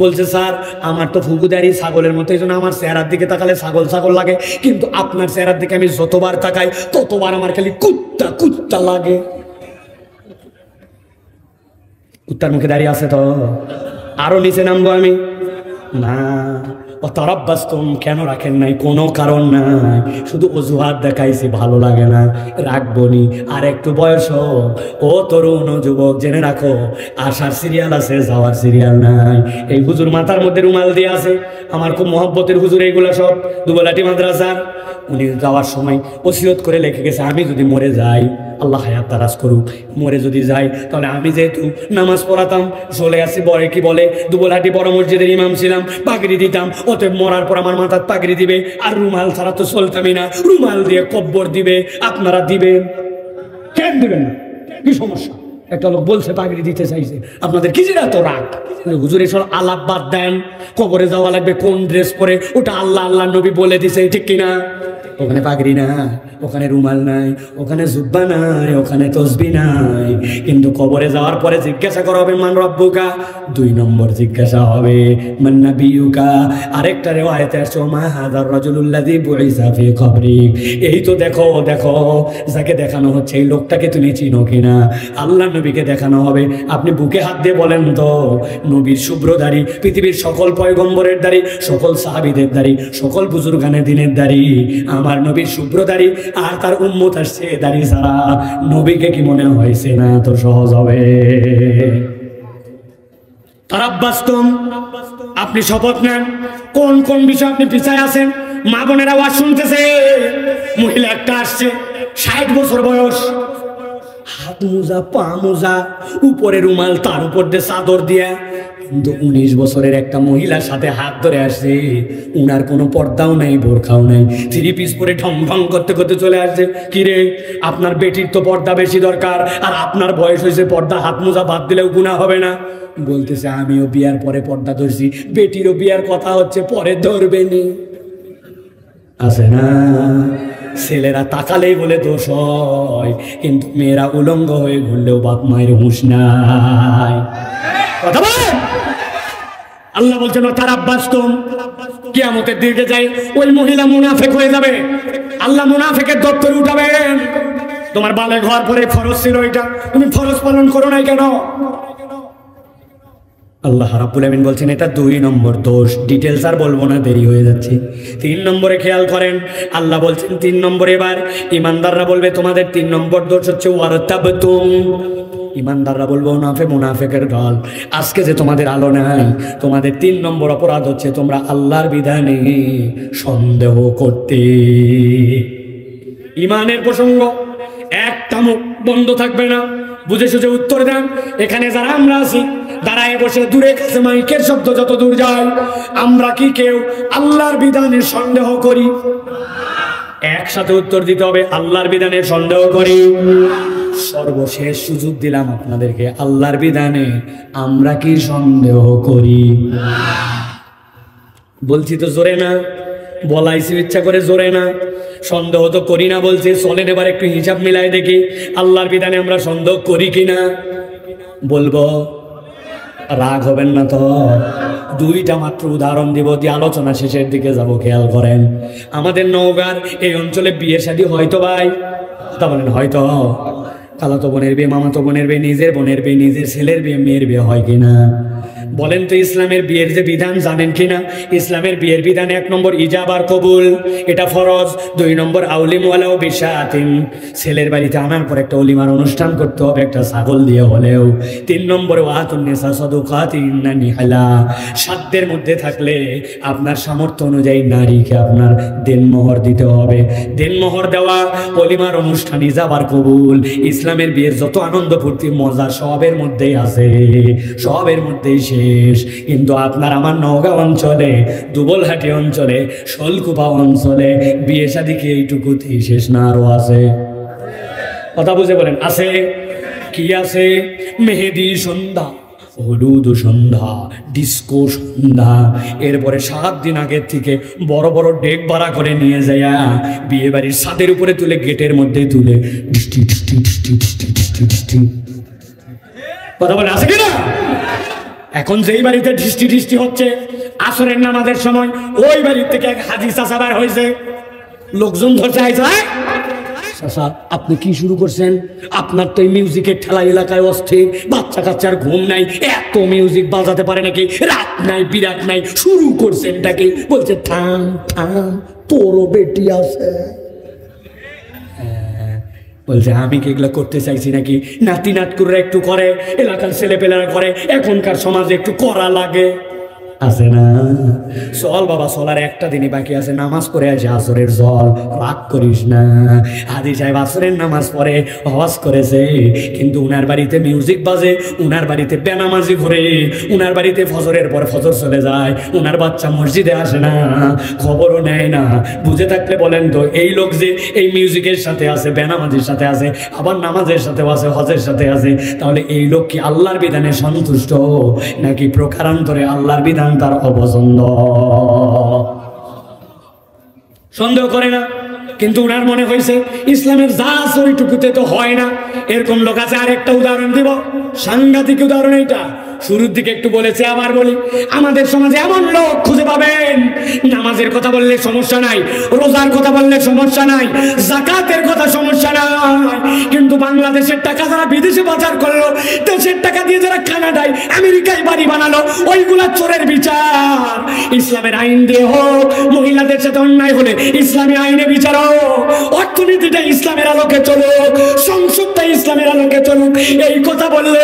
বলছে স্যার আমার তো ফুকুদারি ছাগলের মতো, এই জন্য আমার চেহারার দিকে তাকালে ছাগল ছাগল লাগে, কিন্তু আপনার চেহারার দিকে আমি যতবার তাকাই ততবার আমার খালি কুত্তা কুত্তা লাগে। কুত্তার মুখে দাঁড়িয়ে আছে তো? আরো নিচে নামবো আমি? না, তারাব্বাস্তুম কেন রাখেন নাই? কোনো কারণ নাই, শুধু অজুহাত দেখাইছি, ভালো লাগে না, রাখবনি। আর একটু বয়স হোক, ও তরুণ ও যুবক, জেনে রাখো আসার সিরিয়াল আছে, যাওয়ার সিরিয়াল নাই। এই হুজুর মাথার মধ্যে রুমাল দিয়ে আছে, আমার খুব মহব্বতের হুজুর, এইগুলা সব দুবলাটি মাদ্রাসার। উনি যাওয়ার সময় ওসিয়ত করে লিখে গেছে, আমি যদি মরে যাই, আল্লাহ হায়াত তারাজ করুক, মরে যদি যাই তাহলে আমি যেহেতু নামাজ পড়াতাম, চলে আসি বলে কি বলে দুবলাটি বড় মসজিদের ইমাম ছিলাম, পাগড়ি দিতাম, অতএব মরার পর আমার মাথার পাগড়ি দিবে, আর রুমাল ছাড়া তো চলতামই না, রুমাল দিয়ে কব্বর দিবে। আপনারা দিবেন? কেন দিবেন না? কি সমস্যা? একটা লোক বলছে পাগড়ি দিতে চাইছে, আপনাদের কি যেটা তো রাগ? হুজুর এসব আলাপ বাদ দেন, কবরে যাওয়া লাগবে কোন ড্রেস পরে, ওটা আল্লাহ আল্লাহ নবী বলে দিছে, ঠিক কিনা? ওখানে পাগড়ি নাই, ওখানে রুমাল নাই, ওখানে জুব্বা নাই, ওখানে তসবি নাই, কিন্তু কবরে যাওয়ার পরে জিজ্ঞাসা করা হবে মান রব্বুকা, 2 নম্বর জিজ্ঞাসা হবে মান নাবিয়ুকা। আরেকটা রিওয়ায়াতে আছে মা হাযার রাজুলুল্লাযী বুইসা ফি কবরি। এই তো দেখো দেখো, যাকে দেখানো হচ্ছে এই লোকটাকে তুমি চিনো কিনা? আল্লাহ নবীকে দেখানো হবে। আপনি বুকে হাত দিয়ে বলেন তো, নবীর শুভ্র দাড়ি, পৃথিবীর সকল পয়গম্বরের দাড়ি, সকল সাহাবীদের দাড়ি, সকল বুজুর্গানে দিনের দাড়ি, আমার নবীর শুভ্র দাড়ি, আর তার উম্মত আসছে দাড়ি ছাড়া। নবীকে কি মনে হয়েছে না তো সহজ হবে? তারাব্বাস্তুম, আপনি শপথ নেন কোন কোন বিষয় আপনি পিছায় আছেন। মা বোনেরা আওয়াজ শুনতেছে, মহিলা একটা আসছে, 60 বছর বয়স, হাত মোজা, পা মোজা, উপরে রুমাল, তার উপর দিয়ে চাদর দিয়া, কিন্তু 19 বছরের একটা মহিলার সাথে হাত ধরে আসছে। উনার কোনো পর্দাও নাই, বোরখাও নাই, 3 পিস পরে ঢং ঢং করতে করতে চলে আসছে। কিরে, আপনার বেটির তো পর্দা বেশি দরকার, আর আপনার বয়স হয়েছে, পর্দা হাত মোজা বাদ দিলেও গুনাহ হবে না। বলতেছে আমিও বিয়ার পরে পর্দা ধরছি, বেটিরও বিয়ার কথা হচ্ছে, পরে ধরবেনি। আছে না? ছেলেরা তাকালেই বলে দোষ হয়, কিন্তু মেয়েরা উলঙ্গ হয়ে ঘুরলেও বাপ মায়ের হুঁশ নাই। কথা বলে আল্লাহ বলছেন তারাব্বাস্তুম, কিয়ামতের দিকে যাই ওই মহিলা মুনাফিক হয়ে যাবে, আল্লাহ মুনাফিকের দপ্তরে উঠাবেন। তোমার বালে ঘর পরে ফরজ ছিল, এটা তুমি ফরজ পালন করো নাই কেন? আল্লাহ রাব্বুল আমিন বলছেন এটা 2 নম্বর দোষ। ডিটেলস আর বলবো না, দেরি হয়ে যাচ্ছে। 3 নম্বরে খেয়াল করেন, আল্লাহ বলছেন 3 নম্বরে, এবার ইমানদাররা বলবে তোমাদের 3 নম্বর দোষ হচ্ছে ওয়ারতাবতুম। ইমানদাররা বলবো মুনাফিকের দল, আজকে যে তোমাদের আলো নাই, তোমাদের 3 নম্বর অপরাধ হচ্ছে তোমরা আল্লাহর বিধানে সন্দেহ করতে। ইমানের প্রসঙ্গ একটা মুখ বন্ধ থাকবে না, বুঝে সুঝে উত্তর দেন। এখানে যারা আমরা আছি, দাঁড়ায় বসে, দূরে কাছে মাইকের শব্দ যত দূর যায়, আমরা কি কেউ আল্লাহর বিধানে সন্দেহ করি? একসাথে উত্তর দিতে হবে, আল্লাহর বিধানে সন্দেহ করি। সর্বশেষ সুযোগ দিলাম আপনাদেরকে, আল্লাহর বিধানে আমরা কি সন্দেহ করি? বলছি তো জোরে না, বলাইছি ইচ্ছা করে জোরে না, সন্দেহ তো করি না বলছি। চলেন এবার একটু হিসাব মিলাই দেখি, আল্লাহর বিধানে আমরা সন্দেহ করি কিনা। বলবো, রাগ হবেন না তো? 2টা মাত্র উদাহরণ দিব, দিয়ে আলোচনা শেষের দিকে যাব। খেয়াল করেন, আমাদের নওগাঁর এই অঞ্চলে বিয়ে শাদী হয়তো ভাই, তা বলেন হয়তো, খালাতো বোনের বিয়ে, মামাতো বোনের বিয়ে, নিজের বোনের বিয়ে, নিজের ছেলের বিয়ে, মেয়ের বিয়ে হয় কিনা? বলেন তো ইসলামের বিয়ের যে বিধান জানেন কিনা? ইসলামের বিয়ের বিধান 1 নম্বর ইজাব আর কবুল, এটা ফরজ। 2 নম্বর আউলিম ওয়ালাউ বিশাতিন, ছেলের বাড়িতে আনার পর একটা অলিমার অনুষ্ঠান করতে হবে, একটা ছাগল দিয়ে হলেও। 3 নম্বরে ওয়াতুন নিসা সাদুকাতিনা নিহালা, সাধ্যের মধ্যে থাকলে আপনার সামর্থ্য অনুযায়ী নারীকে আপনার দেনমোহর দিতে হবে। দেনমোহর দেওয়া, অলিমার অনুষ্ঠান, ইজাব আর কবুল, ইসলামের বিয়ের যত আনন্দ ফুর্তি মজা সবের মধ্যেই আছে, সবের মধ্যেই শেষ। কিন্তু আপনার আমার নওগাঁ অঞ্চলে, দুবলহাটি অঞ্চলে, শোলকুপা অঞ্চলে বিয়ে শাদী কি এইটুকুতেই শেষ না, আরো আছে? কথা বুঝে বলেন, আছে কি আছে? মেহেদি সন্ধ্যা, হলুদ সন্ধ্যা, ডিস্কো সন্ধ্যা, এরপরে 7 দিন আগের থেকে বড় বড় ডেক ভাড়া করে নিয়ে যায় বিয়ে বাড়ির ছাদের উপরে তুলে, গেটের মধ্যে তুলে কথা বলে, আছে কিনা? এখন যেই বাড়িতে ঢিষ্টি ঢিষ্টি হচ্ছে, আসরের নামাজের সময় ওই বাড়ির থেকে এক হাজি চাচা বার হয়েছে, লোকজন ধরছে, চাচা আপনি কি শুরু করছেন? আপনার তো এই মিউজিকের ঠেলা এলাকায় অস্থির, বাচ্চা কাচ্চার ঘুম নাই, এত মিউজিক বাজাতে পারে নাকি? রাত নাই বিরাট নাই, শুরু করছেনটাকে? বলছে থাম থাম, তোরও বেটি আছে। বলছে আমি কি এগুলো করতে চাইছি নাকি? নাতি নাতকুররা একটু করে, এলাকার ছেলেপেলেরা করে, এখনকার সমাজে একটু করা লাগে। আছে না? চল বাবা চল, আর একটা দিনই বাকি আছে, নামাজ পড়ে আসে আসরের, জল রাগ করিস না। হাদি সাহেব আসরের নামাজ পড়ে, হজ করেছে, কিন্তু উনার বাড়িতে মিউজিক বাজে, উনার বাড়িতে বেনামাজি ঘুরে, উনার বাড়িতে ফজরের পর ফজর চলে যায়, উনার বাচ্চা মসজিদে আসে না, খবরও নেয় না। বুঝে থাকলে বলেন তো, এই লোক যে এই মিউজিকের সাথে আছে, বেনামাজির সাথে আছে, আবার নামাজের সাথেও আছে, হজের সাথে আছে, তাহলে এই লোক কি আল্লাহর বিধানে সন্তুষ্ট নাকি প্রকারান্তরে আল্লাহর বিধান তার অপছন্দ? সন্দেহ করে না, কিন্তু উনার মনে হয়েছে ইসলামের যা ওইটুকুতে তো হয় না। এরকম লোক আছে। আরেকটা উদাহরণ দিব, সাংঘাতিক উদাহরণ। এইটা শুরুর দিকে একটু বলেছে, আবার বলি, আমাদের সমাজে এমন লোক খুঁজে পাবেন, নামাজের কথা বললে সমস্যা নাই, রোজার কথা বললে সমস্যা নাই, যাকাতের কথা সমস্যা নাই, কিন্তু বাংলাদেশের টাকা যারা বিদেশে পাচার করলো, দেশের টাকা দিয়ে যারা কানাডায় আমেরিকায় বাড়ি বানালো, ওইগুলা চোরের বিচার ইসলামের আইন দিয়ে হোক। মহিলাদের সাথে অন্যায় হলে ইসলামী আইনে বিচার হোক। অর্থনীতিটা ইসলামের আলোকে চলুক, সংসদটা ইসলামের আলোকে চলুক। এই কথা বললে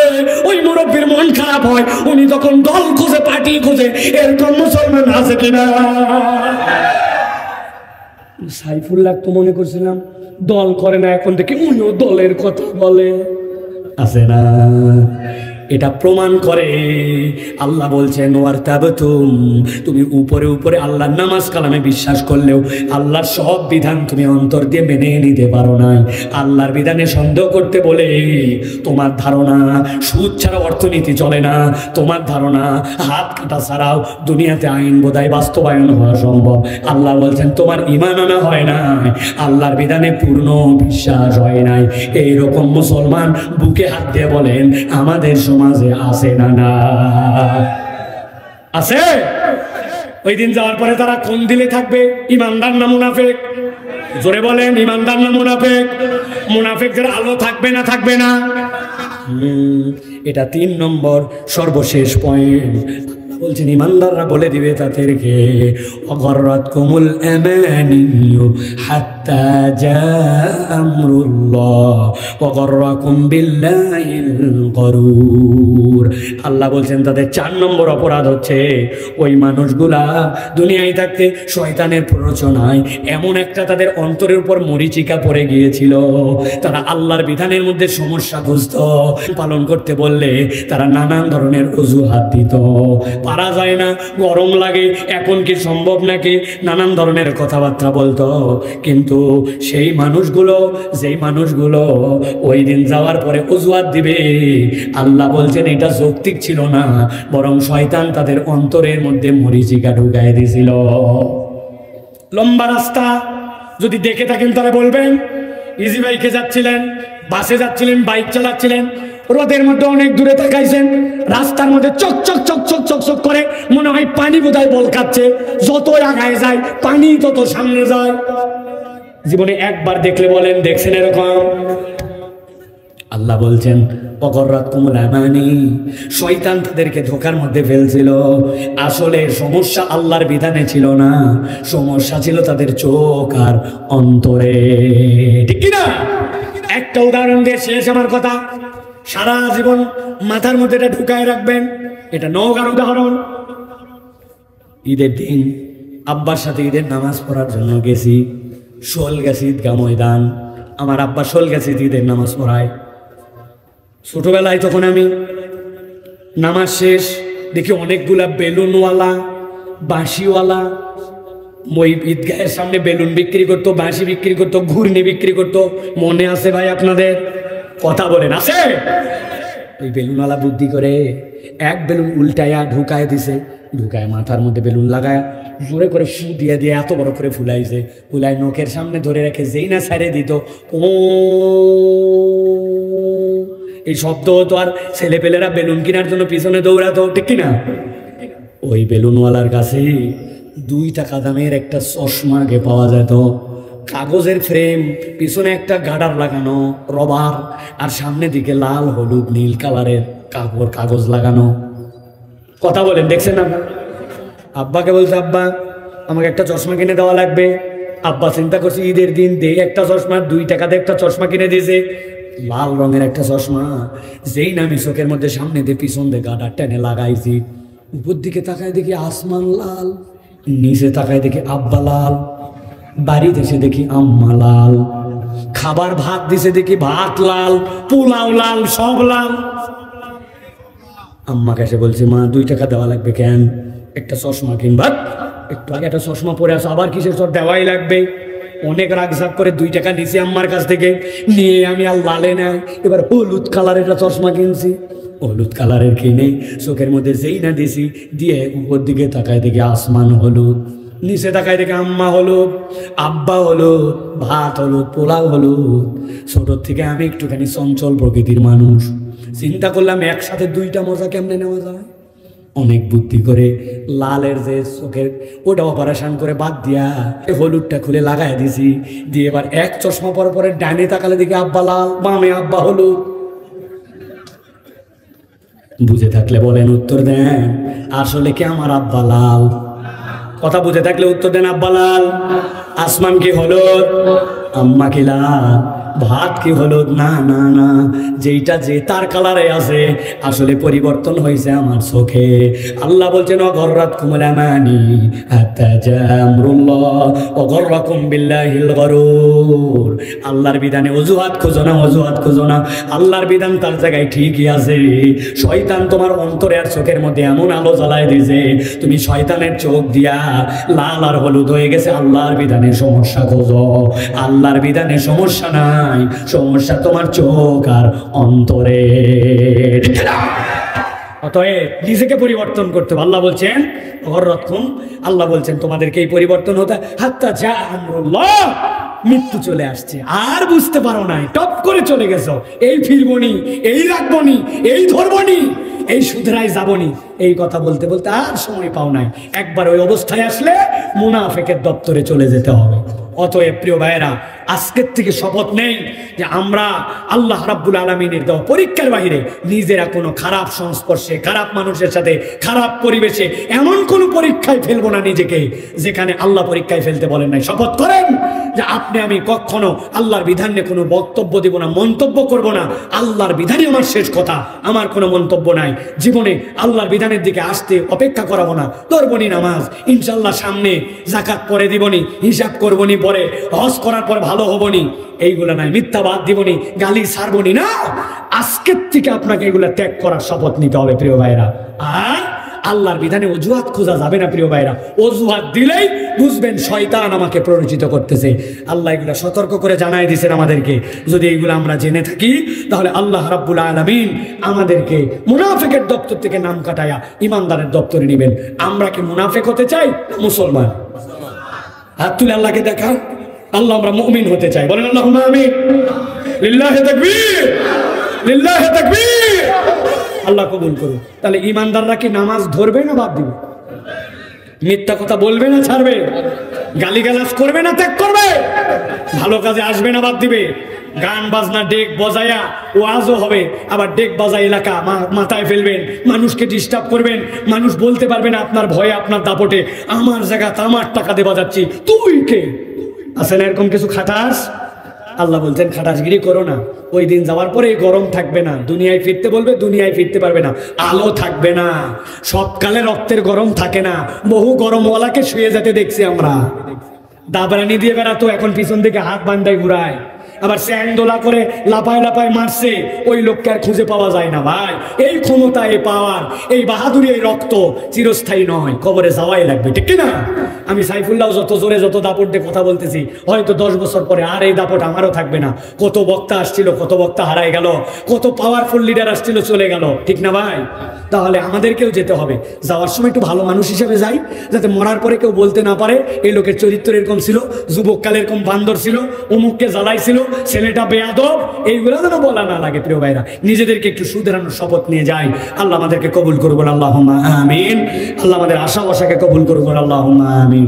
ওই মুরব্বীর মন খারাপ হয়, উনি তখন দল খুঁজে, পার্টি খুঁজে। এরকম মুসলমান আছে কিনা? সাইফুল্লাহ তো মনে করছিলাম দল করে না, এখন থেকে উনিও দলের কথা বলে। আছে না? এটা প্রমাণ করে আল্লাহ বলছেন ওয়ারতাবতুম, তুমি উপরে উপরে আল্লাহর নামাজ কালামে বিশ্বাস করলেও আল্লাহর সব বিধান তুমি অন্তর দিয়ে মেনে নিতে পারো না। আল্লাহর বিধানে সন্দেহ করতে বলে তোমার ধারণা সুদ ছাড়া অর্থনীতি চলে না, তোমার ধারণা হাত কাটা ছাড়াও দুনিয়াতে আইন বোধহয় বাস্তবায়ন হওয়া সম্ভব। আল্লাহ বলছেন তোমার ঈমান আনা হয় না, আল্লাহর বিধানে পূর্ণ বিশ্বাস হয় নাই। এইরকম মুসলমান বুকে হাত দিয়ে বলেন আমাদের সমাজে আছে না? না আছে। ওই দিন যাওয়ার পরে তারা কোন দিলে থাকবে? ইমানদার না মুনাফিক? জোরে বলেন, ইমানদার না মুনাফিক? মুনাফিকদের আলো থাকবে না থাকবে না? এটা 3 নম্বর সর্বশেষ পয়েন্ট। বলছেন ইমানদাররা বলে দিবে তাদেরকে অগররাতকুমুল আমানিয়্যু হাত্তা জা আমরুল্লাহ ওয়াগররাকুম বিল্লাহিল গরুর। আল্লাহ বলছেন তাদের 4 নম্বর অপরাধ হচ্ছে ওই মানুষগুলা দুনিয়ায় থাকতে শয়তানের প্ররোচনায় এমন একটা তাদের অন্তরের উপর মরিচিকা পড়ে গিয়েছিল, তারা আল্লাহর বিধানের মধ্যে সমস্যাগ্রস্ত। পালন করতে বললে তারা নানান ধরনের অজুহাত দিত, পারা যায় না, গরম লাগে, এখন কি সম্ভব নাকি, নানান ধরনের কথাবার্তা বলতো। কিন্তু সেই মানুষগুলো, যেই মানুষগুলো ওই দিন যাওয়ার পরে অজুহাত দিবে, আল্লাহ বলছেন এটা যৌক্তিক ছিল না, বরং শয়তান তাদের অন্তরের মধ্যে মরিচিকা ঢুকাই দিয়েছিল। লম্বা রাস্তা যদি দেখে থাকেন তারা বলবেন, ইজি বাইকে যাচ্ছিলেন, বাসে যাচ্ছিলেন, বাইক চালাচ্ছিলেন, রোদের মধ্যে অনেক দূরে তাকাইছেন, রাস্তার মধ্যে চক চক চক চক চক চক করে মনে হয় পানি বোধহয় বল খাচ্ছে, যত আগায় যায় পানি তত সামনে যায়। জীবনে একবার দেখলে বলেন দেখছেন এরকম? আল্লাহ বলছেন অগররাতকুমুল আমানি, শয়তান তাদেরকে ধোঁকার মধ্যে ফেলছিল। আসলে সমস্যা আল্লাহর বিধানে ছিল না, সমস্যা ছিল তাদের চোখ আর অন্তরে। ঠিক কিনা? একটা উদাহরণ দিয়ে শেষ আমার কথা, সারা জীবন মাথার মধ্যে এটা ঢুকায় রাখবেন। এটা নওগাঁর উদাহরণ। ঈদের দিন আব্বার সাথে ঈদের নামাজ পড়ার জন্য গেছি, শোলগাছি ঈদগাহ ময়দান। আমার আব্বা শোলগাছিতে ঈদের নামাজ পড়ায়। ছোটবেলায় তখন আমি নামাজ শেষ দেখি অনেকগুলা বেলুনওয়ালা, বাঁশিওয়ালা ওই ঈদগাহের সামনে বেলুন বিক্রি করতো, বাঁশি বিক্রি করতো, ঘুরনি বিক্রি করতো। মনে আছে ভাই আপনাদের? কথা বলেন, আছে? ওই বেলুনওয়ালা বুদ্ধি করে এক বেলুন উল্টায়া ঢুকায় দিছে, ঢুকায় মাথার মধ্যে বেলুন লাগায় জোরে করে ফু দিয়ে দিয়ে এত বড় করে ফুলাইছে, ফুলাই নখের সামনে ধরে রেখে যেই না ছাড়ে দিত ও, এই শব্দ হতো। আর ছেলেপেলেরা বেলুন কেনার জন্য পিছনে দৌড়াতো, ঠিক কিনা? ওই বেলুনওয়ালার কাছে 2 টাকা দামের একটা চশমা আগে পাওয়া যেত। কাগজের ফ্রেম, পিছনে একটা গার্ডার লাগানো রবার, আর সামনে দিকে লাল হলুদ নীল কালারের কাগজ লাগানো। কথা বলেন, দেখছেন আপনার? আব্বাকে বলছে, আব্বা আমাকে একটা চশমা কিনে দেওয়া লাগবে। আব্বা চিন্তা করছে ঈদের দিন দে একটা চশমা, 2 টাকাতে একটা চশমা কিনে দিয়েছে, লাল রঙের একটা চশমা। যেই না আমি চোখের মধ্যে সামনে দিয়ে পিছন দিয়ে গার্ডার টেনে লাগাইছি, উপর দিকে তাকায় দেখি আসমান লাল, নিচে তাকায় দেখি আব্বা লাল, বাড়ি দেশে দেখি আম্মা লাল, খাবার ভাত দিছে দেখি ভাত লাল, পোলাও লাল, সব লাল। আম্মা কাছে বলছে, মা 2 টাকা দেওয়া লাগবে। কেন? একটা চশমা কিনবা। একটু আগে একটা চশমা পরে আসো, আবার কিসের সব দেওয়াই লাগবে। অনেক রাগঝাক করে 2 টাকা নিয়েছি আম্মার কাছ থেকে, নিয়ে আমি আর লালে নাই, এবার হলুদ কালারের একটা চশমা কিনছি। হলুদ কালারের কিনে চোখের মধ্যে যেই না দিছি, দিয়ে উপর দিকে তাকায় দেখি আসমান হলুদ, নিচে তাকায় দেখি আম্মা হলুদ, আব্বা হলুদ, ভাত হলুদ, পোলাও হলুদ। ছোটোর থেকে আমি একটুখানি চঞ্চল প্রকৃতির মানুষ, চিন্তা করলাম একসাথে 2টা মজা কেমনে নেওয়া যায়। অনেক বুদ্ধি করে লালের যে চোখের ওটা অপারেশন করে বাদ দিয়া হলুদটা খুলে লাগাই দিছি, দিয়ে এবার এক চশমা পরে পরে ডানে তাকালে দেখি আব্বা লাল, বামে আব্বা হলুদ। বুঝে থাকলে বলেন, উত্তর দেন, আসলে কি আমার আব্বা লাল? কথা বুঝে থাকলে উত্তর দেন, আব্বা লাল। আসমান কি হলুদ? আম্মা কি লাল? ভাত কি হলুদ? না না না, যেইটা যে তার কালারে আছে, আসলে পরিবর্তন হয়েছে আমার চোখে। আল্লাহ বলছেন, অগররাতকুমুল আমানি হাত্তা জামরুল্লাহ অগররাকুম বিল্লাহিল গরুর। আল্লাহর বিধানে অজুহাত খোঁজো না, অজুহাত খোঁজো না। আল্লাহর বিধান তার জায়গায় ঠিকই আছে। শয়তান তোমার অন্তরে আর চোখের মধ্যে এমন আলো জ্বালায় দিয়েছে, তুমি শয়তানের চোখ দিয়া লাল আর হলুদ হয়ে গেছে। আল্লাহর বিধানে সমস্যা খোঁজো, আল্লাহর বিধানে সমস্যা না, সমস্যা তোমার চোখ আর অন্তরে। অতএব নিজেকে পরিবর্তন করতে হবে। আল্লাহ বলছেন অগররাতকুম, আল্লাহ বলছেন তোমাদেরকে এই পরিবর্তন হতে হাত্তা যা আমরুল্লাহ, মৃত্যু চলে আসছে আর বুঝতে পারো নাই, টপ করে চলে গেছো। এই ফিরবনি, এই রাখবনি, এই ধরবনি, এই শুধরাই যাবনি, এই কথা বলতে বলতে আর সময় পাও নাই। একবার ওই অবস্থায় আসলে মুনাফিকের দপ্তরে চলে যেতে হবে। অতএব প্রিয় ভাইয়েরা, আজকের থেকে শপথ নেই যে আমরা আল্লাহ রাব্বুল আলামিনের দেওয়া পরীক্ষার বাইরে নিজেরা কোনো খারাপ সংস্পর্শে, খারাপ মানুষের সাথে, খারাপ পরিবেশে এমন কোনো পরীক্ষায় ফেলবো না নিজেকে যেখানে আল্লাহ পরীক্ষায় ফেলতে বলেন নাই। শপথ করেন যে আপনি আমি কখনো আল্লাহর বিধানে কোনো বক্তব্য দিব না, মন্তব্য করব না। আল্লাহর বিধানই আমার শেষ কথা, আমার কোনো মন্তব্য নাই। জীবনে আল্লাহর বিধানের দিকে আসতে অপেক্ষা করাবো না। ধরবনি নামাজ, ইনশাল্লাহ সামনে, যাকাত পরে দিবনি, হিসাব করবনি পরে, হজ করার পর ভালো হবনি, এইগুলো নাই। মিথ্যাবাদ দিবনি, গালি ছাড়বনি না। আজকের থেকে আপনাকে এগুলো ত্যাগ করার শপথ নিতে হবে প্রিয় ভাইরা। আর আল্লাহর বিধানে অজুহাত খোঁজা যাবে না প্রিয় ভাইরা। অজুহাত দিলেই বুঝবেন শয়তান আমাকে প্ররোচিত করতেছে। আল্লাহ এগুলো সতর্ক করে জানাই দিয়েছেন আমাদেরকে। যদি এইগুলো আমরা জেনে থাকি, তাহলে আল্লাহ রাব্বুল আলামিন আমাদেরকে মুনাফিকের দপ্তর থেকে নাম কাটায়া ইমানদারের দপ্তরে নেবেন। আমরা কি মুনাফিক হতে চাই? মুসলমান? হাত তুলে আল্লাহকে দেখা, আল্লাহ আমরা মুমিন হতে চাই। বলেন আল্লাহুম্মা আমিন। লিল্লাহি তাকবীর, লিল্লাহি তাকবীর। আল্লাহ কবুল করুন। তাহলে ইমানদাররা কি নামাজ ধরবে না বাদ দিবে? মিথ্যা কথা বলবে না ছাড়বে? গালিগালাজ করবে না ত্যাগ করবে? ভালো কাজে আসবে না বাদ দিবে? গান বাজনা ডেক বজায়া ওয়াজও হবে, আবার ডেক বাজা এলাকা মাথায় ফেলবেন, মানুষকে ডিস্টার্ব করবেন, মানুষ বলতে পারবে না আপনার ভয়ে, আপনার দাপটে, আমার জায়গাতে আমার টাকা দিয়ে বাজাচ্ছি, তুই কে? আছে না এরকম কিছু খাটাস? আল্লাহ বলছেন খাটাসগিরি করো না। ওই দিন যাওয়ার পরে গরম থাকবে না, দুনিয়ায় ফিরতে বলবে, দুনিয়ায় ফিরতে পারবে না, আলো থাকবে না, সবকালে রক্তের গরম থাকে না। বহু গরমওয়ালাকে শুয়ে যেতে দেখছি আমরা, দাবরানি দিয়ে বেড়াতো, এখন পিছন দিকে হাত বান্ধায় ঘুরায়, আবার স্যাংদোলা করে লাপায় লাপায় মারছে, ওই লোককে আর খুঁজে পাওয়া যায় না। ভাই, এই ক্ষমতা, এই পাওয়ার, এই বাহাদুরি, এই রক্ত চিরস্থায়ী নয়, কবরে যাওয়াই লাগবে, ঠিক না? আমি সাইফুল্লাহ যত জোরে যত দাপট দিয়ে কথা বলতেছি, হয়তো 10 বছর পরে আর এই দাপট আমারও থাকবে না। কত বক্তা আসছিল, কত বক্তা হারায় গেল, কত পাওয়ারফুল লিডার আসছিল, চলে গেল, ঠিক না ভাই? তাহলে আমাদেরকেও যেতে হবে। যাওয়ার সময় একটু ভালো মানুষ হিসেবে যাই, যাতে মরার পরে কেউ বলতে না পারে এই লোকের চরিত্র এরকম ছিল, যুবককালে এরকম বান্দর ছিল, অমুককে জ্বালাইছিল, ছেলেটা বেয়াদব, এইগুলো যেন বলা না লাগে প্রিয় ভাইরা। নিজেদেরকে একটু শুধরানোর শপথ নিয়ে যাই। আল্লাহ আমাদেরকে কবুল করুন, আল্লাহুম্মা আমিন। আল্লাহ আমাদের আশা আশাকে কবুল করুন, আল্লাহুম্মা আমিন।